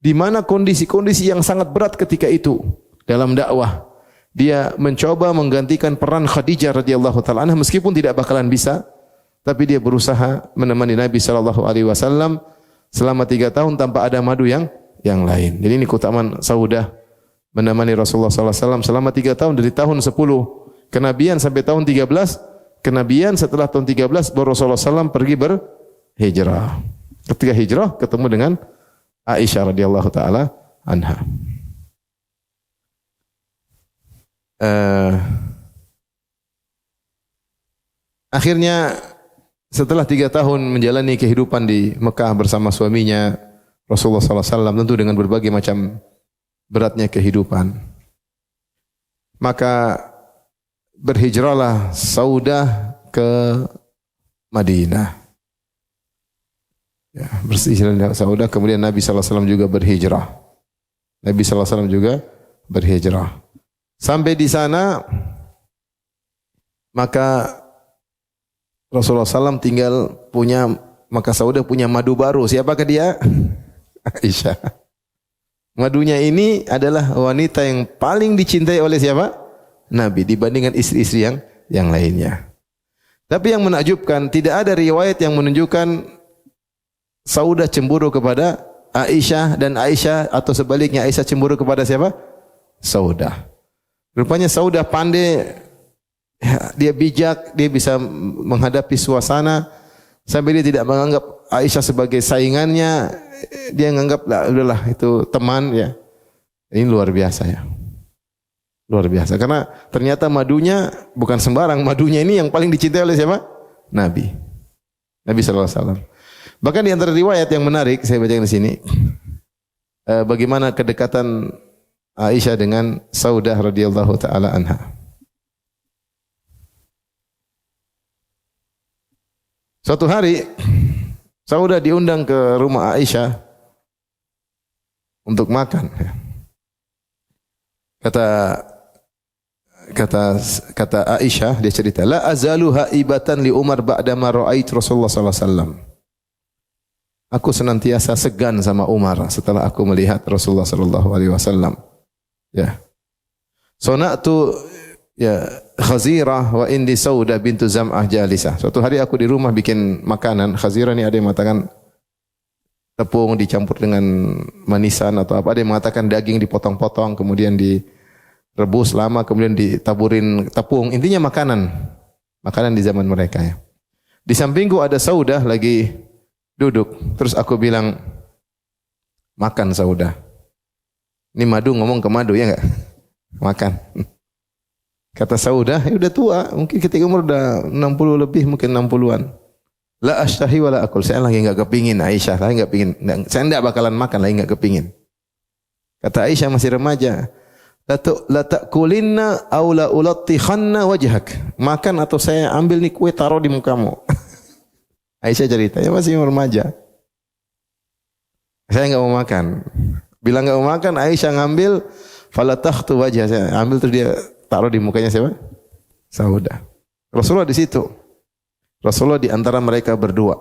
di mana kondisi-kondisi yang sangat berat ketika itu dalam dakwah. Dia mencoba menggantikan peran Khadijah radhiyallahu taala anha meskipun tidak bakalan bisa, tapi dia berusaha menemani Nabi sallallahu alaihi wasallam selama 3 tahun tanpa ada madu yang lain. Jadi ini keutamaan Saudah menemani Rasulullah sallallahu alaihi wasallam selama 3 tahun dari tahun 10 kenabian sampai tahun 13 kenabian. Setelah tahun 13 baru Rasulullah SAW pergi berhijrah. Ketika hijrah ketemu dengan Aisyah radhiyallahu taala anha. Akhirnya setelah 3 tahun menjalani kehidupan di Mekah bersama suaminya Rasulullah SAW, tentu dengan berbagai macam beratnya kehidupan, maka berhijrahlah Saudah ke Madinah. Ya, berhijrah Saudah, kemudian Nabi SAW juga berhijrah. Nabi SAW juga berhijrah. Sampai di sana, maka Rasulullah SAW maka Saudah punya madu baru. Siapakah dia? Aisyah. Madunya ini adalah wanita yang paling dicintai oleh siapa? Nabi dibandingkan istri-istri yang lainnya. Tapi yang menakjubkan, tidak ada riwayat yang menunjukkan Saudah cemburu kepada Aisyah dan Aisyah atau sebaliknya Aisyah cemburu kepada siapa? Saudah. Rupanya Saudah pandai, dia bijak, dia bisa menghadapi suasana sampai dia tidak menganggap Aisyah sebagai saingannya, dia menganggap udahlah itu teman ya. Ini luar biasa ya. Luar biasa karena ternyata madunya bukan sembarang, madunya ini yang paling dicintai oleh siapa? Nabi sallallahu alaihi wasallam. Bahkan di antara riwayat yang menarik saya bacakan di sini, bagaimana kedekatan Aisyah dengan Saudah radhiyallahu taala anha. Suatu hari Saudah diundang ke rumah Aisyah untuk makan. Kata Aisyah, dia cerita, la azalu haibatan li Umar ba'da ma ra'ait Rasulullah sallallahu alaihi wasallam. Aku senantiasa segan sama Umar setelah aku melihat Rasulullah sallallahu alaihi wasallam. Ya. Sona'tu ya Khazirah wa indi Saudah bintu Zam'ah jalisah. Suatu hari aku di rumah bikin makanan. Khazirah ini ada yang mengatakan tepung dicampur dengan manisan atau apa. Ada yang mengatakan daging dipotong-potong kemudian direbus lama kemudian ditaburin tepung. Intinya makanan. Makanan di zaman mereka ya. Di sampingku ada Saudah lagi duduk. Terus aku bilang, makan Saudah. Ini madu ngomong ke madu ya enggak? Makan. Kata Saudah, ya udah tua, mungkin ketika umur udah 60 lebih, mungkin 60-an. La ashtahi wa la akul. Saya lagi enggak kepingin Aisyah, saya enggak pingin. Saya enggak bakalan makan, lagi enggak kepingin. Kata Aisyah masih remaja, la ta'kulinna aw la ulattikhanna wajhak. Makan atau saya ambil nih kue taruh di mukamu. Aisyah cerita, ya masih remaja. Saya enggak mau makan. Bilang enggak mau makan, Aisyah ngambil falatakhtu wajah, saya ambil terus dia taruh di mukanya siapa? Saudah. Rasulullah di situ. Rasulullah di antara mereka berdua.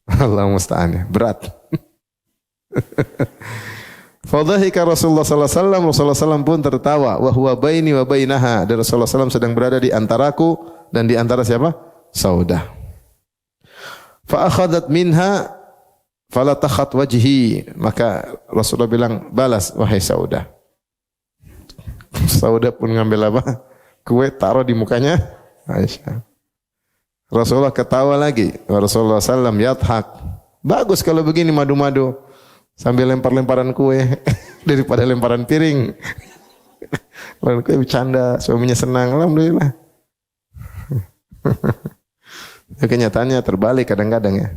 Allah musta'an ya, berat. Fadhahika Rasulullah sallallahu alaihi wasallam, Rasulullah sallallahu pun tertawa, wa huwa baini wa bainaha, dan Rasulullah sallallahu sedang berada di antaraku dan di antara siapa? Saudah. Fa akhadhat minha falatakhat wajhi, maka Rasulullah bilang, balas wahai Saudah. Saudah pun ngambil apa? Kue taruh di mukanya Aisyah. Rasulullah ketawa lagi. Rasulullah sallam yadhak. Bagus kalau begini madu-madu sambil lempar-lemparan kue daripada lemparan piring. Lemparan kue bercanda, suaminya senang, alhamdulillah. Kenyataannya terbalik kadang-kadang ya.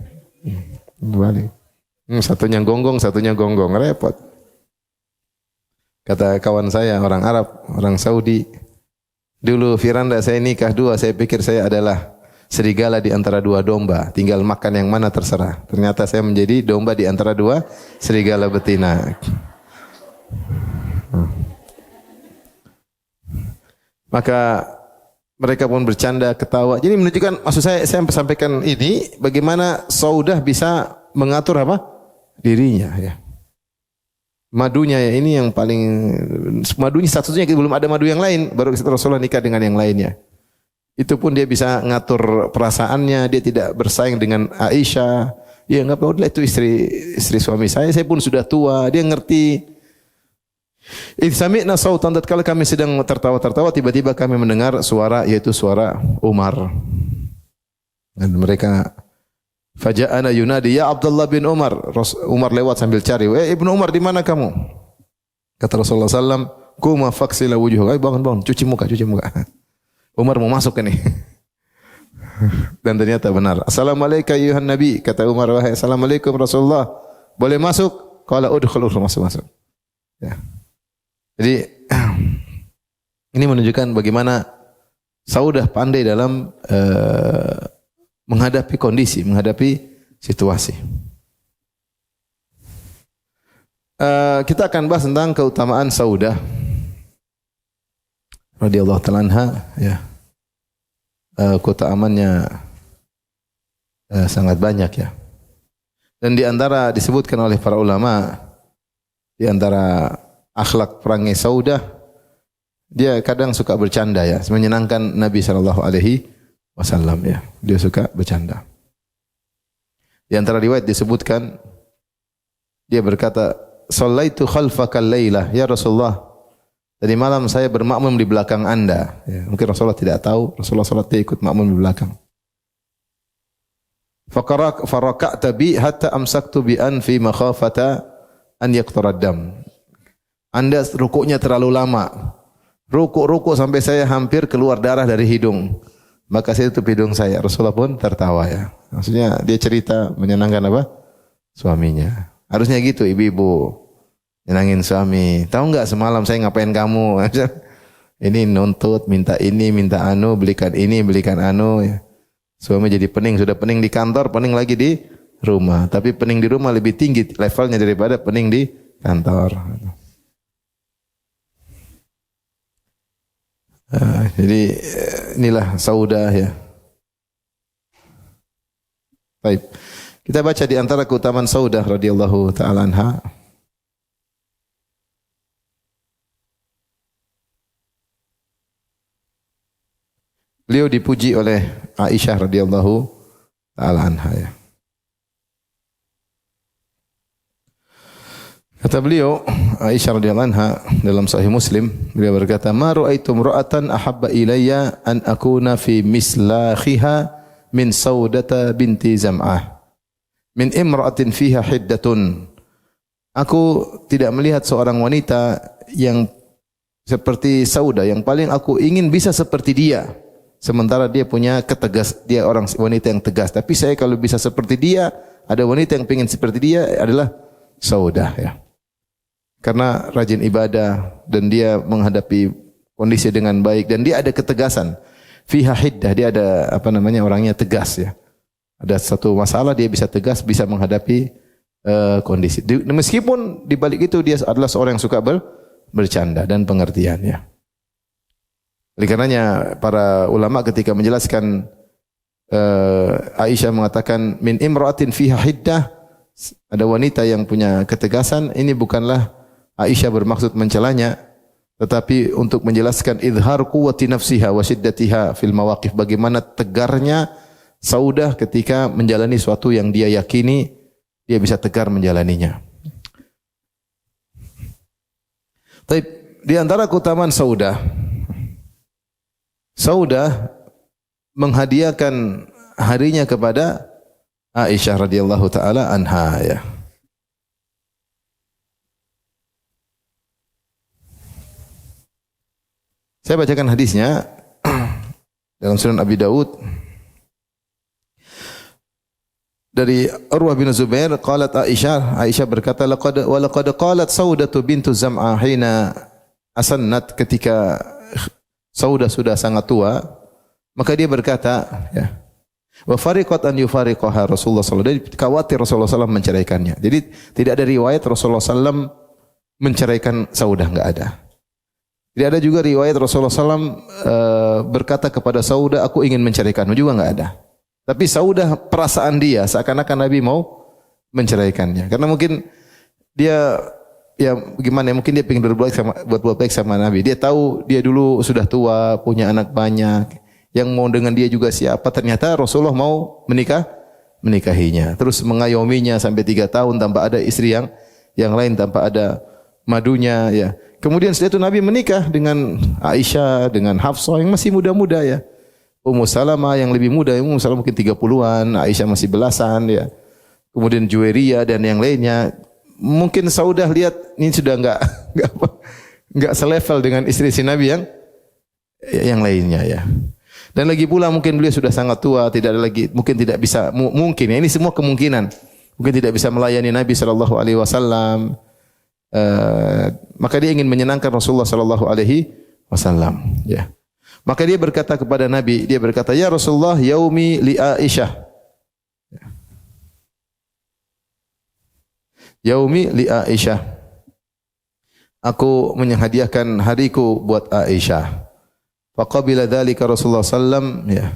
Terbalik. Satunya gonggong, repot. Kata kawan saya, orang Arab, orang Saudi, dulu Firanda saya nikah 2, saya pikir saya adalah serigala di antara 2 domba, tinggal makan yang mana terserah. Ternyata saya menjadi domba di antara 2 serigala betina. Maka mereka pun bercanda, ketawa. Jadi menunjukkan, maksud saya sampaikan ini bagaimana Saudah bisa mengatur apa? Dirinya ya. Madunya ya, ini yang paling, madunya satu-satunya, belum ada madu yang lain, baru Rasulullah nikah dengan yang lainnya. Itu pun dia bisa ngatur perasaannya, dia tidak bersaing dengan Aisyah. Dia enggak apa-apa, itu istri suami saya pun sudah tua, dia ngerti. Idh sami'na sautan, tatkala kami sedang tertawa-tertawa, tiba-tiba kami mendengar suara, yaitu suara Umar. Dan mereka faja'ana yunadi ya Abdullah bin Umar. Umar lewat sambil cari, Ibnu Umar, di mana kamu? Kata Rasulullah sallam, "Quma faghsila wujuhaka." Bangun, cuci muka. Umar mau masuk ke nih. Dan ternyata benar. Assalamualaikum ayuhan nabi, kata Umar, wahai assalamualaikum Rasulullah. Boleh masuk? Qala udkhul, masuk. Ya. Jadi ini menunjukkan bagaimana Saudah pandai dalam menghadapi kondisi, menghadapi situasi. Kita akan bahas tentang keutamaan Saudah radhiyallahu ta'ala anha, ya. Keutamaannya sangat banyak ya. Dan di antara disebutkan oleh para ulama, di antara akhlak perangai Saudah, dia kadang suka bercanda ya, menyenangkan Nabi sallallahu alaihi wasallam ya. Dia suka bercanda. Di antara riwayat disebutkan dia berkata, "Shallaitu khalfaka al-lailah ya Rasulullah." Tadi malam saya bermakmum di belakang Anda. Ya, mungkin Rasulullah tidak tahu, Rasulullah salat dia ikut makmum di belakang. Faraka'ta bi hatta amsaktu bi anfi makhafata an yaqtara dam. Anda rukuknya terlalu lama. Rukuk sampai saya hampir keluar darah dari hidung. Maka saya tutup hidung saya. Rasulullah pun tertawa ya. Maksudnya dia cerita menyenangkan apa? Suaminya. Harusnya gitu ibu-ibu. Nyenangin suami. Tahu enggak semalam saya ngapain kamu? Ini nuntut, minta ini, minta anu, belikan ini, belikan anu ya. Suami jadi pening, sudah pening di kantor, pening lagi di rumah. Tapi pening di rumah lebih tinggi levelnya daripada pening di kantor. Jadi inilah Saudah ya. Baik. Kita baca di antara keutamaan Saudah radhiyallahu ta'ala anha. Beliau dipuji oleh Aisyah radhiyallahu ta'ala anha ya. Kata beliau, Aisyah radhiyallahu anha dalam Sahih Muslim, beliau berkata, "Ma ra'aitu imra'atan ahabba ilayya an akuna fi mislakhiha min Saudata binti Zam'ah min imra'atin fiha hiddatun." Aku tidak melihat seorang wanita yang seperti Saudah, yang paling aku ingin bisa seperti dia. Sementara dia punya dia orang wanita yang tegas. Tapi saya kalau bisa seperti dia, ada wanita yang ingin seperti dia adalah Saudah ya. Karena rajin ibadah dan dia menghadapi kondisi dengan baik dan dia ada ketegasan. Fiha hiddah, dia ada orangnya tegas ya. Ada satu masalah dia bisa tegas, bisa menghadapi kondisi. Meskipun di balik itu dia adalah seorang yang suka bercanda dan pengertian ya. Oleh karenanya para ulama ketika menjelaskan Aisyah mengatakan min imra'atin fiha hiddah, ada wanita yang punya ketegasan, ini bukanlah Aisyah bermaksud mencelanya, tetapi untuk menjelaskan izhar quwwati nafsiha wa shiddatiha fil mawaqif, bagaimana tegarnya Saudah ketika menjalani suatu yang dia yakini, dia bisa tegar menjalaninya. Tapi di antara keutamaan Saudah menghadiahkan harinya kepada Aisyah radhiyallahu taala anha ya. Saya bacakan hadisnya dalam Sunan Abi Daud dari Urwah bin Zubair, qalat Aisyah berkata, laqad qalat Saudatu bintu Zam'ah hina asannat, ketika Saudah sudah sangat tua, maka dia berkata ya, wa fariqat an yufariqaha Rasulullah sallallahu alaihi wasallam, khawatir Rasulullah sallallahu menceraikannya. Jadi tidak ada riwayat Rasulullah sallallahu menceraikan Saudah, enggak ada. Tidak ada juga riwayat Rasulullah SAW berkata kepada Saudah, aku ingin menceraikanmu, juga enggak ada. Tapi Saudah perasaan dia seakan-akan Nabi mau menceraikannya. Karena mungkin dia ya gimana ya, mungkin dia ingin berbuat baik sama Nabi. Dia tahu dia dulu sudah tua, punya anak banyak. Yang mau dengan dia juga siapa? Ternyata Rasulullah mau menikahinya. Terus mengayominya sampai 3 tahun tanpa ada istri yang lain, tanpa ada madunya ya. Kemudian setelah itu Nabi menikah dengan Aisyah, dengan Hafsah yang masih muda-muda ya. Ummu Salamah yang lebih muda, Ummu Salamah mungkin 30-an, Aisyah masih belasan ya. Kemudian Juwairiyah dan yang lainnya. Mungkin Saudah lihat ini sudah enggak selevel dengan istri si Nabi yang lainnya ya. Dan lagi pula mungkin beliau sudah sangat tua, tidak ada lagi, mungkin tidak bisa, mungkin ya, ini semua kemungkinan. Mungkin tidak bisa melayani Nabi sallallahu alaihi wasallam. Maka dia ingin menyenangkan Rasulullah sallallahu alaihi wasallam ya. Maka dia berkata kepada Nabi, dia berkata, "Ya Rasulullah, yaumi li Aisyah." Yaumi li Aisyah. Aku menyhadiahkan hariku buat Aisyah. Faqabila dzalika Rasulullah sallam ya.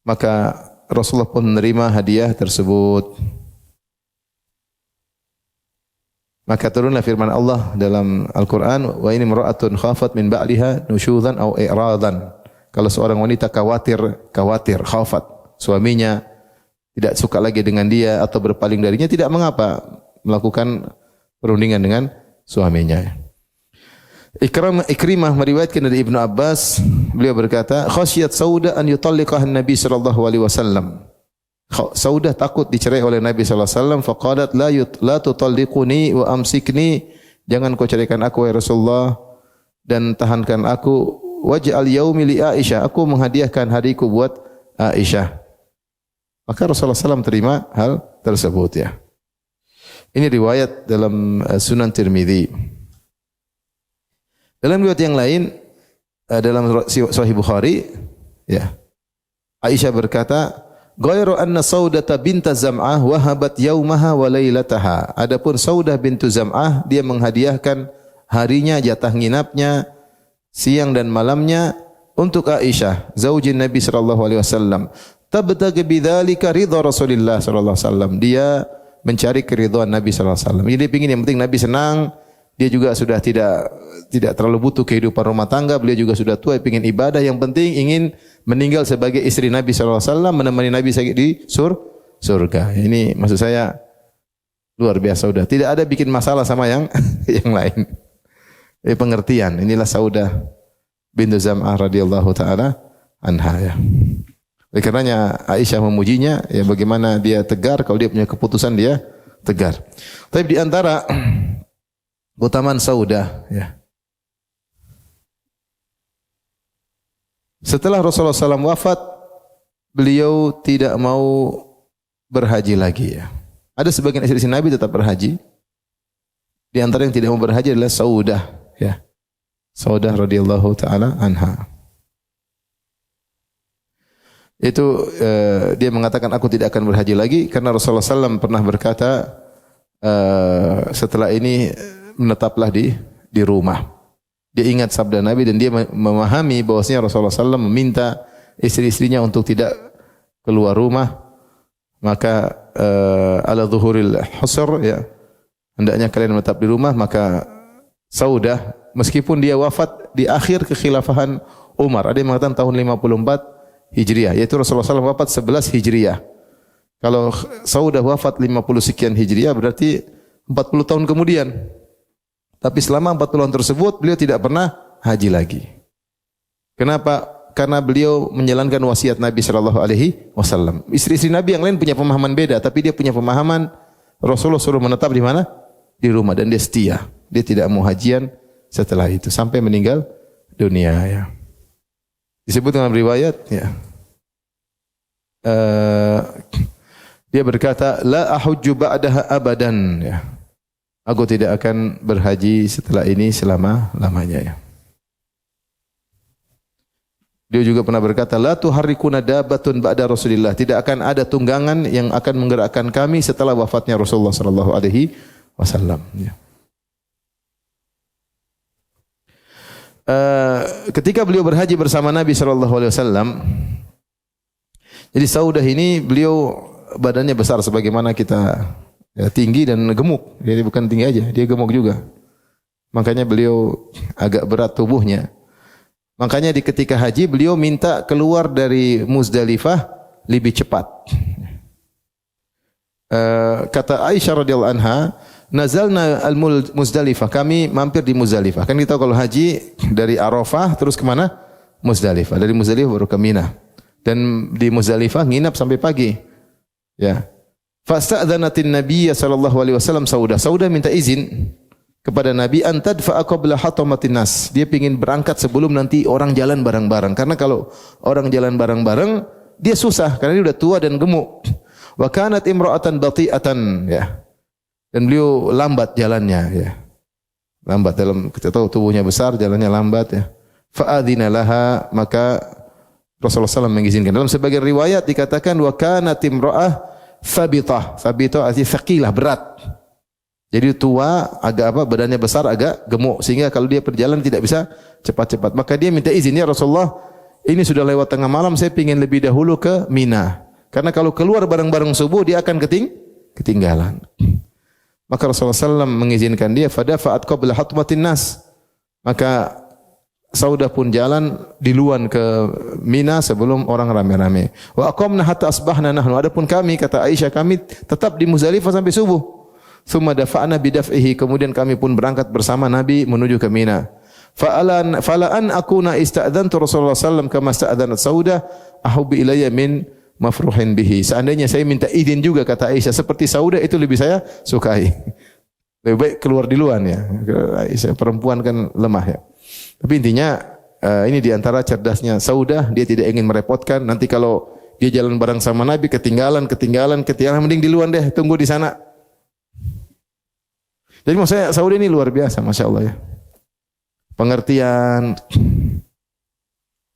Maka Rasulullah pun menerima hadiah tersebut. Maka turunlah firman Allah dalam Al-Quran, wa ini imra'atun khafat min ba'liha nusyuzan aw i'radan. Kalau seorang wanita khawatir, khafat, suaminya tidak suka lagi dengan dia atau berpaling darinya, tidak mengapa melakukan perundingan dengan suaminya. Ikrimah meriwayatkan dari Ibnu Abbas, beliau berkata, khasyat Saudah an yutalliqaha Nabi sallallahu alaihi wasallam. Saudah takut dicerai oleh Nabi sallallahu alaihi wasallam, faqalat la tutalliquni wa amsikni, jangan kau ceraikan aku wahai Rasulullah dan tahankan aku, waj'al yaumi li Aisyah, aku menghadiahkan hariku buat Aisyah. Maka Rasulullah SAW terima hal tersebut ya. Ini riwayat dalam Sunan Tirmidzi. Dalam riwayat yang lain dalam Sahih Bukhari ya, Aisyah berkata, ghairu anna Saudata binta Zam'ah wahabat yaumaha wa lailataha. Adapun Saudah bintu Zam'ah, dia menghadiahkan harinya, jatah nginapnya, siang dan malamnya untuk Aisyah, zaujin Nabi sallallahu alaihi wasallam. Tabtaghi bidzalika ridha Rasulillah sallallahu alaihi wasallam. Dia mencari keridhaan Nabi sallallahu alaihi wasallam. Jadi dia ingin yang penting Nabi senang. Dia juga sudah tidak terlalu butuh kehidupan rumah tangga. Beliau juga sudah tua, ingin ibadah. Yang penting ingin meninggal sebagai istri Nabi sallallahu alaihi wasallam, menemani Nabi di surga. Ini maksud saya luar biasa sudah. Tidak ada bikin masalah sama yang lain. Pengertian. Inilah Saudah bintu Zam'ah radhiyallahu taala anha ya. Oleh karenanya Aisyah memujinya ya, bagaimana dia tegar, kalau dia punya keputusan dia tegar. Tapi di antara keutamaan Saudah ya, setelah Rasulullah SAW wafat, beliau tidak mau berhaji lagi ya. Ada sebagian istri Nabi tetap berhaji. Di antara yang tidak mau berhaji adalah Saudah ya. Saudah radhiyallahu taala anha. Itu dia mengatakan, aku tidak akan berhaji lagi karena Rasulullah SAW pernah berkata, setelah ini menetaplah di rumah. Dia ingat sabda Nabi dan dia memahami bahwasanya Rasulullah SAW meminta istri-istrinya untuk tidak keluar rumah. Maka ala zuhuril husr ya, hendaknya kalian menetap di rumah. Maka Saudah, meskipun dia wafat di akhir kekhilafahan Umar, ada yang mengatakan tahun 54 Hijriah, yaitu Rasulullah SAW wafat 11 Hijriah. Kalau Saudah wafat 50 sekian Hijriah, berarti 40 tahun kemudian. Tapi selama 40 tahun tersebut beliau tidak pernah haji lagi. Kenapa? Karena beliau menjalankan wasiat Nabi sallallahu alaihi wasallam. Istri-istri Nabi yang lain punya pemahaman beda, tapi dia punya pemahaman Rasulullah suruh menetap di mana? Di rumah, dan dia setia. Dia tidak mau hajian setelah itu sampai meninggal dunia ya. Disebut dalam riwayat ya. Dia berkata, la ahujju ba'daha abadan ya. Aku tidak akan berhaji setelah ini selama-lamanya ya. Dia juga pernah berkata, la tuharrikuna dabatun ba'da Rasulillah. Tidak akan ada tunggangan yang akan menggerakkan kami setelah wafatnya Rasulullah sallallahu alaihi wasallam ya. ketika beliau berhaji bersama Nabi sallallahu alaihi wasallam, jadi Saudah ini beliau badannya besar sebagaimana kita, ya, tinggi dan gemuk. Jadi bukan tinggi aja, dia gemuk juga. Makanya beliau agak berat tubuhnya. Makanya di ketika haji beliau minta keluar dari Muzdalifah lebih cepat. Kata Aisyah radhiyallahu anha, nazalna al-Muzdalifah, kami mampir di Muzdalifah. Kan kita kalau haji dari Arafah terus ke mana? Muzdalifah. Dari Muzdalifah baru ke Mina. Dan di Muzdalifah nginap sampai pagi. Ya. Fasta'dzanatin Nabiy sallallahu alaihi wasallam Saudah. Saudah minta izin kepada Nabi antadfa qabla hatamatin nas. Dia ingin berangkat sebelum nanti orang jalan bareng-bareng. Karena kalau orang jalan bareng-bareng dia susah karena dia udah tua dan gemuk. Wa kanat imra'atan bati'atan, ya. Dan beliau lambat jalannya, ya. Lambat dalam, kita tahu tubuhnya besar, jalannya lambat, ya. Fa'adzina laha, maka Rasulullah SAW mengizinkan. Dalam sebagian riwayat dikatakan wa kanat imra'ah thabitah. Thabitah artinya thaqilah, berat. Jadi tua, agak badannya besar, agak gemuk sehingga kalau dia berjalan tidak bisa cepat-cepat. Maka dia minta izin, ya Rasulullah, ini sudah lewat tengah malam, saya ingin lebih dahulu ke Mina. Karena kalau keluar bareng-bareng subuh dia akan ketinggalan. Maka Rasulullah SAW mengizinkan dia. Fadafa'at qabla hatmatin nas. Maka Saudah pun jalan diluan ke Mina sebelum orang ramai-ramai. Wa aqamna hatta asbahna nahnu. Adapun kami, kata Aisyah, kami tetap di Muzdalifah sampai subuh. Tsumma dafa'na bidaf'ihi. Kemudian kami pun berangkat bersama Nabi menuju ke Mina. Fala'an akuna ista'dzantu Rasulullah SAW kama ista'dzanat Saudah ahabbu ilayya min mafruhin bihi. Seandainya saya minta izin juga, kata Aisyah, seperti Saudah itu lebih saya sukai. Lebih baik keluar duluan, ya. Aisyah perempuan kan lemah, ya. Tapi intinya ini diantara cerdasnya Saudah, dia tidak ingin merepotkan. Nanti kalau dia jalan bareng sama Nabi ketinggalan, mending duluan deh, tunggu di sana. Jadi maksudnya Saudah ini luar biasa, masya Allah, ya. Pengertian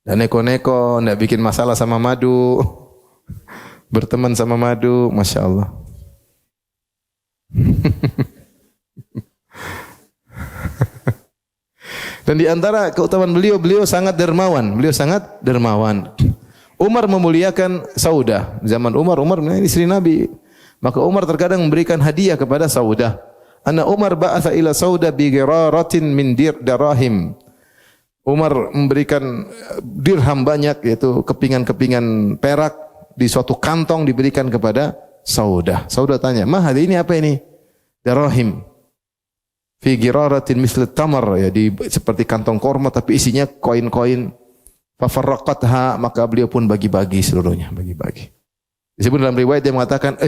dan neko-neko, tidak bikin masalah sama madu. Berteman sama madu, masya Allah. Dan di antara keutamaan beliau sangat dermawan. Umar memuliakan Saudah. Zaman Umar ini istri Nabi. Maka Umar terkadang memberikan hadiah kepada Saudah. Anna Umar ba'atha ila Saudah bi ghiraratin min darahim. Umar memberikan dirham banyak, yaitu kepingan-kepingan perak di suatu kantong diberikan kepada Saudah. Saudah tanya, "Ma ini apa ini?" Darahim. Fi ghiraratin misl tamar, ya, di seperti kantong korma tapi isinya koin-koin. Fa farraqatha, maka beliau pun bagi-bagi seluruhnya, bagi-bagi. Disebut dalam riwayat dia mengatakan,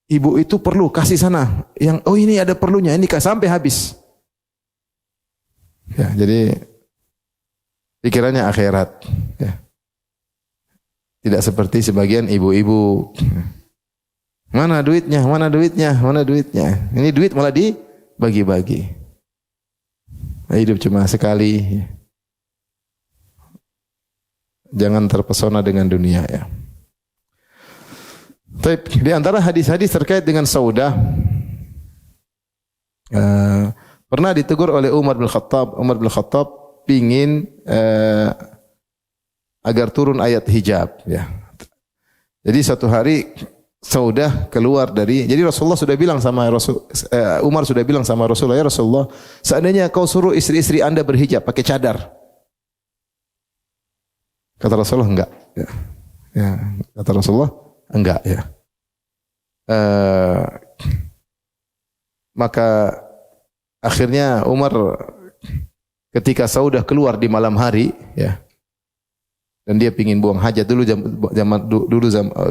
ibu itu perlu kasih sana. Yang ini ada perlunya, ini sampai habis. Ya, jadi pikirannya akhirat, ya. Tidak seperti sebagian ibu-ibu. Mana duitnya? Ini duit malah dibagi-bagi. Hidup cuma sekali. Jangan terpesona dengan dunia, ya. Di antara hadis-hadis terkait dengan Saudah, pernah ditegur oleh Umar bin Khattab. Umar bin Khattab pingin agar turun ayat hijab, ya. Jadi satu hari Saudah keluar jadi Rasulullah sudah bilang sama Umar sudah bilang sama Rasulullah, ya Rasulullah, seandainya kau suruh istri-istri Anda berhijab pakai cadar. Kata Rasulullah enggak, ya. Ya, kata Rasulullah enggak, ya. Maka akhirnya Umar ketika Saudah keluar di malam hari, ya. Dan dia pingin buang hajat dulu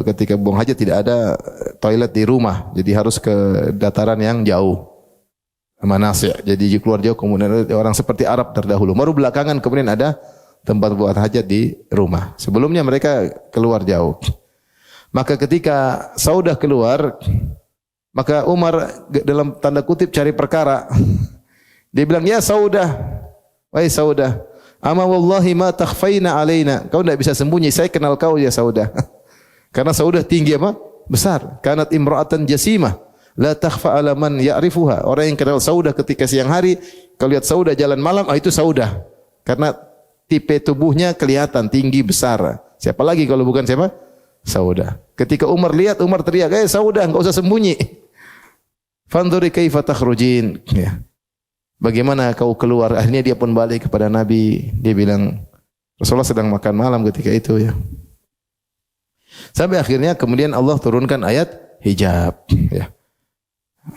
ketika buang hajat tidak ada toilet di rumah, jadi harus ke dataran yang jauh, manasik. Jadi keluar jauh, kemudian orang seperti Arab terdahulu. Baru belakangan kemudian ada tempat buat hajat di rumah. Sebelumnya mereka keluar jauh. Maka ketika Saudah keluar, maka Umar dalam tanda kutip cari perkara. Dia bilang, ya Saudah, wahai Saudah, ama wallahi ma takhfaina alaina. Kau tidak bisa sembunyi, saya kenal kau ya Saudah. Karena Saudah tinggi apa? Besar. Kanat imra'atan jasimah, la takhfa ala man ya'rifuha. Orang yang kenal Saudah ketika siang hari, kalau lihat Saudah jalan malam, itu Saudah. Karena tipe tubuhnya kelihatan tinggi besar. Siapa lagi kalau bukan siapa? Saudah. Ketika Umar lihat, Umar teriak, Saudah, enggak usah sembunyi. Fanzuri kaifa takhrujin. Ya. Bagaimana kau keluar? Akhirnya dia pun balik kepada Nabi. Dia bilang, Rasulullah sedang makan malam ketika itu ya. Sampai akhirnya kemudian Allah turunkan ayat hijab. Ya.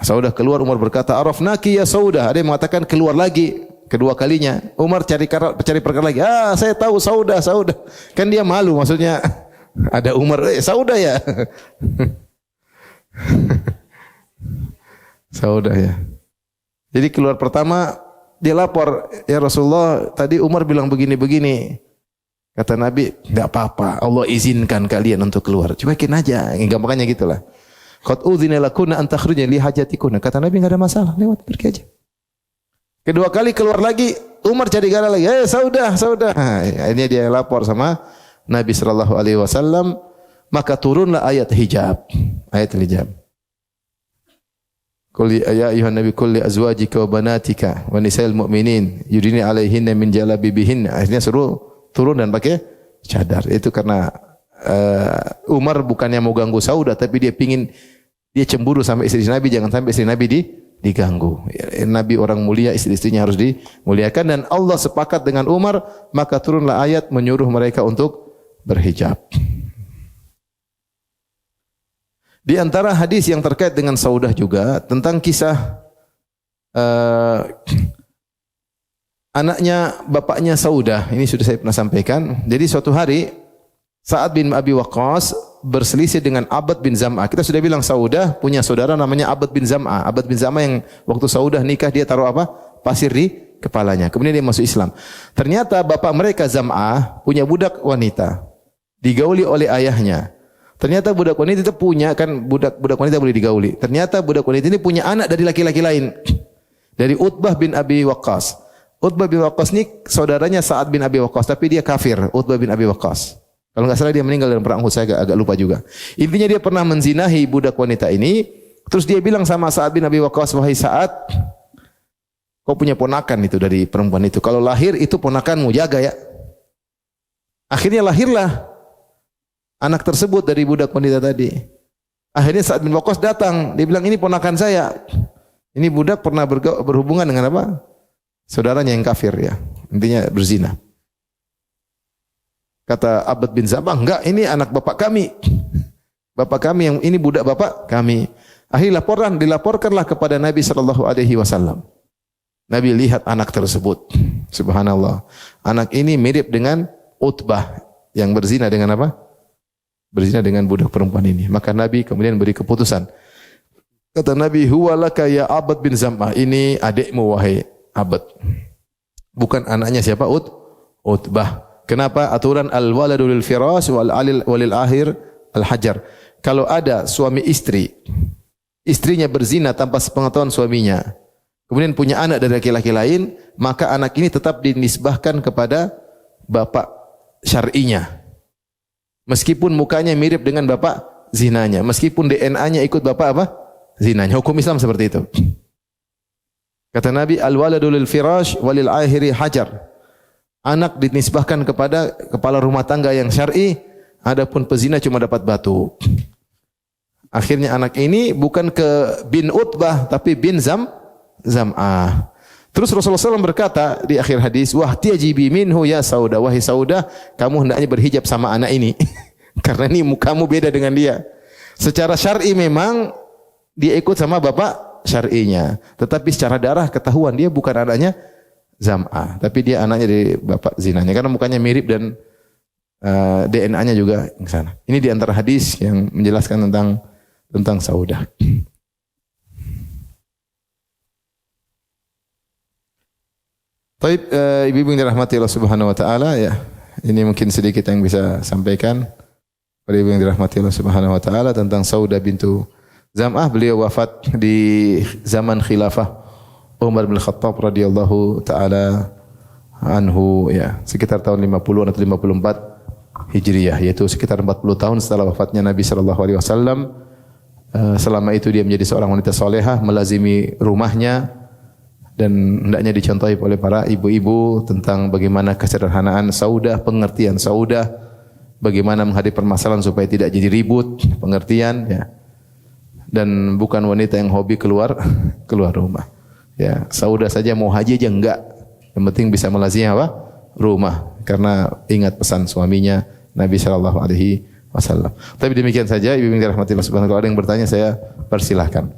Saudah keluar, Umar berkata, Arafnaki ya Saudah. Ada yang mengatakan keluar lagi. Kedua kalinya. Umar cari perkara lagi. Saya tahu Saudah. Kan dia malu maksudnya. Ada Umar, Saudah ya. Saudah ya. Jadi keluar pertama dia lapor, ya Rasulullah, tadi Umar bilang begini-begini. Kata Nabi, enggak apa-apa, Allah izinkan kalian untuk keluar. Cuekin aja, gampangnya gitulah. Qad udzina lakunna an takhrujna li hajatikunna. Kata Nabi enggak ada masalah, lewat pergi aja. Kedua kali keluar lagi, Umar cari gara lagi. Saudah. Akhirnya dia lapor sama Nabi sallallahu alaihi wasallam, maka turunlah ayat hijab. Ayat hijab. Qul ya ayuhan nabi qul li azwajika wa banatika wa nisa'il mu'minin yudini 'alaihinna min jalabibihinna. Akhirnya suruh turun dan pakai cadar. Itu karena Umar bukannya mau ganggu Saudah, tapi dia cemburu sama istri Nabi, jangan sampai istri Nabi diganggu. Nabi orang mulia, istri-istrinya harus dimuliakan, dan Allah sepakat dengan Umar, maka turunlah ayat menyuruh mereka untuk berhijab. Di antara hadis yang terkait dengan Saudah juga tentang kisah anaknya bapaknya Saudah. Ini sudah saya pernah sampaikan. Jadi suatu hari Sa'ad bin Abi Waqqas berselisih dengan Abad bin Zam'ah. Kita sudah bilang Saudah punya saudara namanya Abad bin Zam'ah. Abad bin Zam'ah yang waktu Saudah nikah dia taruh apa? Pasir di kepalanya. Kemudian dia masuk Islam. Ternyata bapak mereka Zam'ah punya budak wanita. Digauli oleh ayahnya. Ternyata budak wanita itu punya, kan budak wanita boleh digauli. Ternyata budak wanita ini punya anak dari laki-laki lain. Dari Utbah bin Abi Waqqas. Utbah bin Waqqas ini saudaranya Sa'ad bin Abi Waqqas, tapi dia kafir, Utbah bin Abi Waqqas. Kalau enggak salah dia meninggal dalam perang Uhud, saya agak lupa juga. Intinya dia pernah menzinahi budak wanita ini, terus dia bilang sama Sa'ad bin Abi Waqqas, wahai Sa'ad, kau punya ponakan itu dari perempuan itu. Kalau lahir itu ponakanmu, jaga ya. Akhirnya lahirlah anak tersebut dari budak wanita tadi. Akhirnya Sa'ad bin Waqqas datang. Dia bilang, ini ponakan saya. Ini budak pernah berhubungan dengan apa? Saudaranya yang kafir ya. Intinya berzina. Kata Abad bin Zam'ah, enggak, ini anak bapak kami. Bapak kami yang ini budak bapak kami. Akhirnya dilaporkanlah kepada Nabi sallallahu alaihi wasallam. Nabi lihat anak tersebut. Subhanallah. Anak ini mirip dengan Utbah yang berzina dengan apa? Berzina dengan budak perempuan ini. Maka Nabi kemudian beri keputusan. Kata Nabi, huwa laka ya Abad bin Zam'ah. Ini adikmu wahai Abad. Bukan anaknya siapa? Utbah. Kenapa? Aturan al-waladu lil firas walil akhir al-hajar. Kalau ada suami istri, istrinya berzina tanpa sepengetahuan suaminya, kemudian punya anak dari laki-laki lain, maka anak ini tetap dinisbahkan kepada bapak syar'inya. Meskipun mukanya mirip dengan bapak zinanya, meskipun DNA-nya ikut bapak apa? Zinanya. Hukum Islam seperti itu. Kata Nabi, al-waladu lil firash walil ahiri hajar. Anak dinisbahkan kepada kepala rumah tangga yang syar'i, adapun pezina cuma dapat batu. Akhirnya anak ini bukan ke bin Utbah tapi bin Zam'ah. Terus Rasulullah SAW berkata di akhir hadis, wahtiyajibi minhu ya Saudah, wahai Saudah, kamu hendaknya berhijab sama anak ini. Karena ini mukamu beda dengan dia. Secara syar'i memang dia ikut sama bapak syar'inya, tetapi secara darah ketahuan dia bukan anaknya Zam'ah, tapi dia anaknya dari bapak zinanya karena mukanya mirip dan DNA-nya juga ke sana. Ini di antara hadis yang menjelaskan tentang Saudah. Baik, ibu-ibu yang dirahmati Allah Subhanahu wa taala ya. Ini mungkin sedikit yang bisa sampaikan pada ibu yang dirahmati Allah Subhanahu wa taala tentang Saudah bintu Zam'ah. Beliau wafat di zaman khilafah Umar bin Khattab radhiyallahu taala anhu ya, sekitar tahun 50 atau 54 Hijriah, yaitu sekitar 40 tahun setelah wafatnya Nabi sallallahu alaihi wasallam. Selama itu dia menjadi seorang wanita salehah, melazimi rumahnya dan hendaknya dicontohi oleh para ibu-ibu tentang bagaimana kesederhanaan saudah, pengertian saudah, bagaimana menghadapi permasalahan supaya tidak jadi ribut, pengertian ya. Dan bukan wanita yang hobi keluar rumah. Ya, saudah saja mau haji aja enggak. Yang penting bisa melazimi apa? Rumah. Karena ingat pesan suaminya Nabi sallallahu alaihi wasallam. Tapi demikian saja, ibu yang dirahmati Allah Subhanahu wa taala, ada yang bertanya saya persilahkan.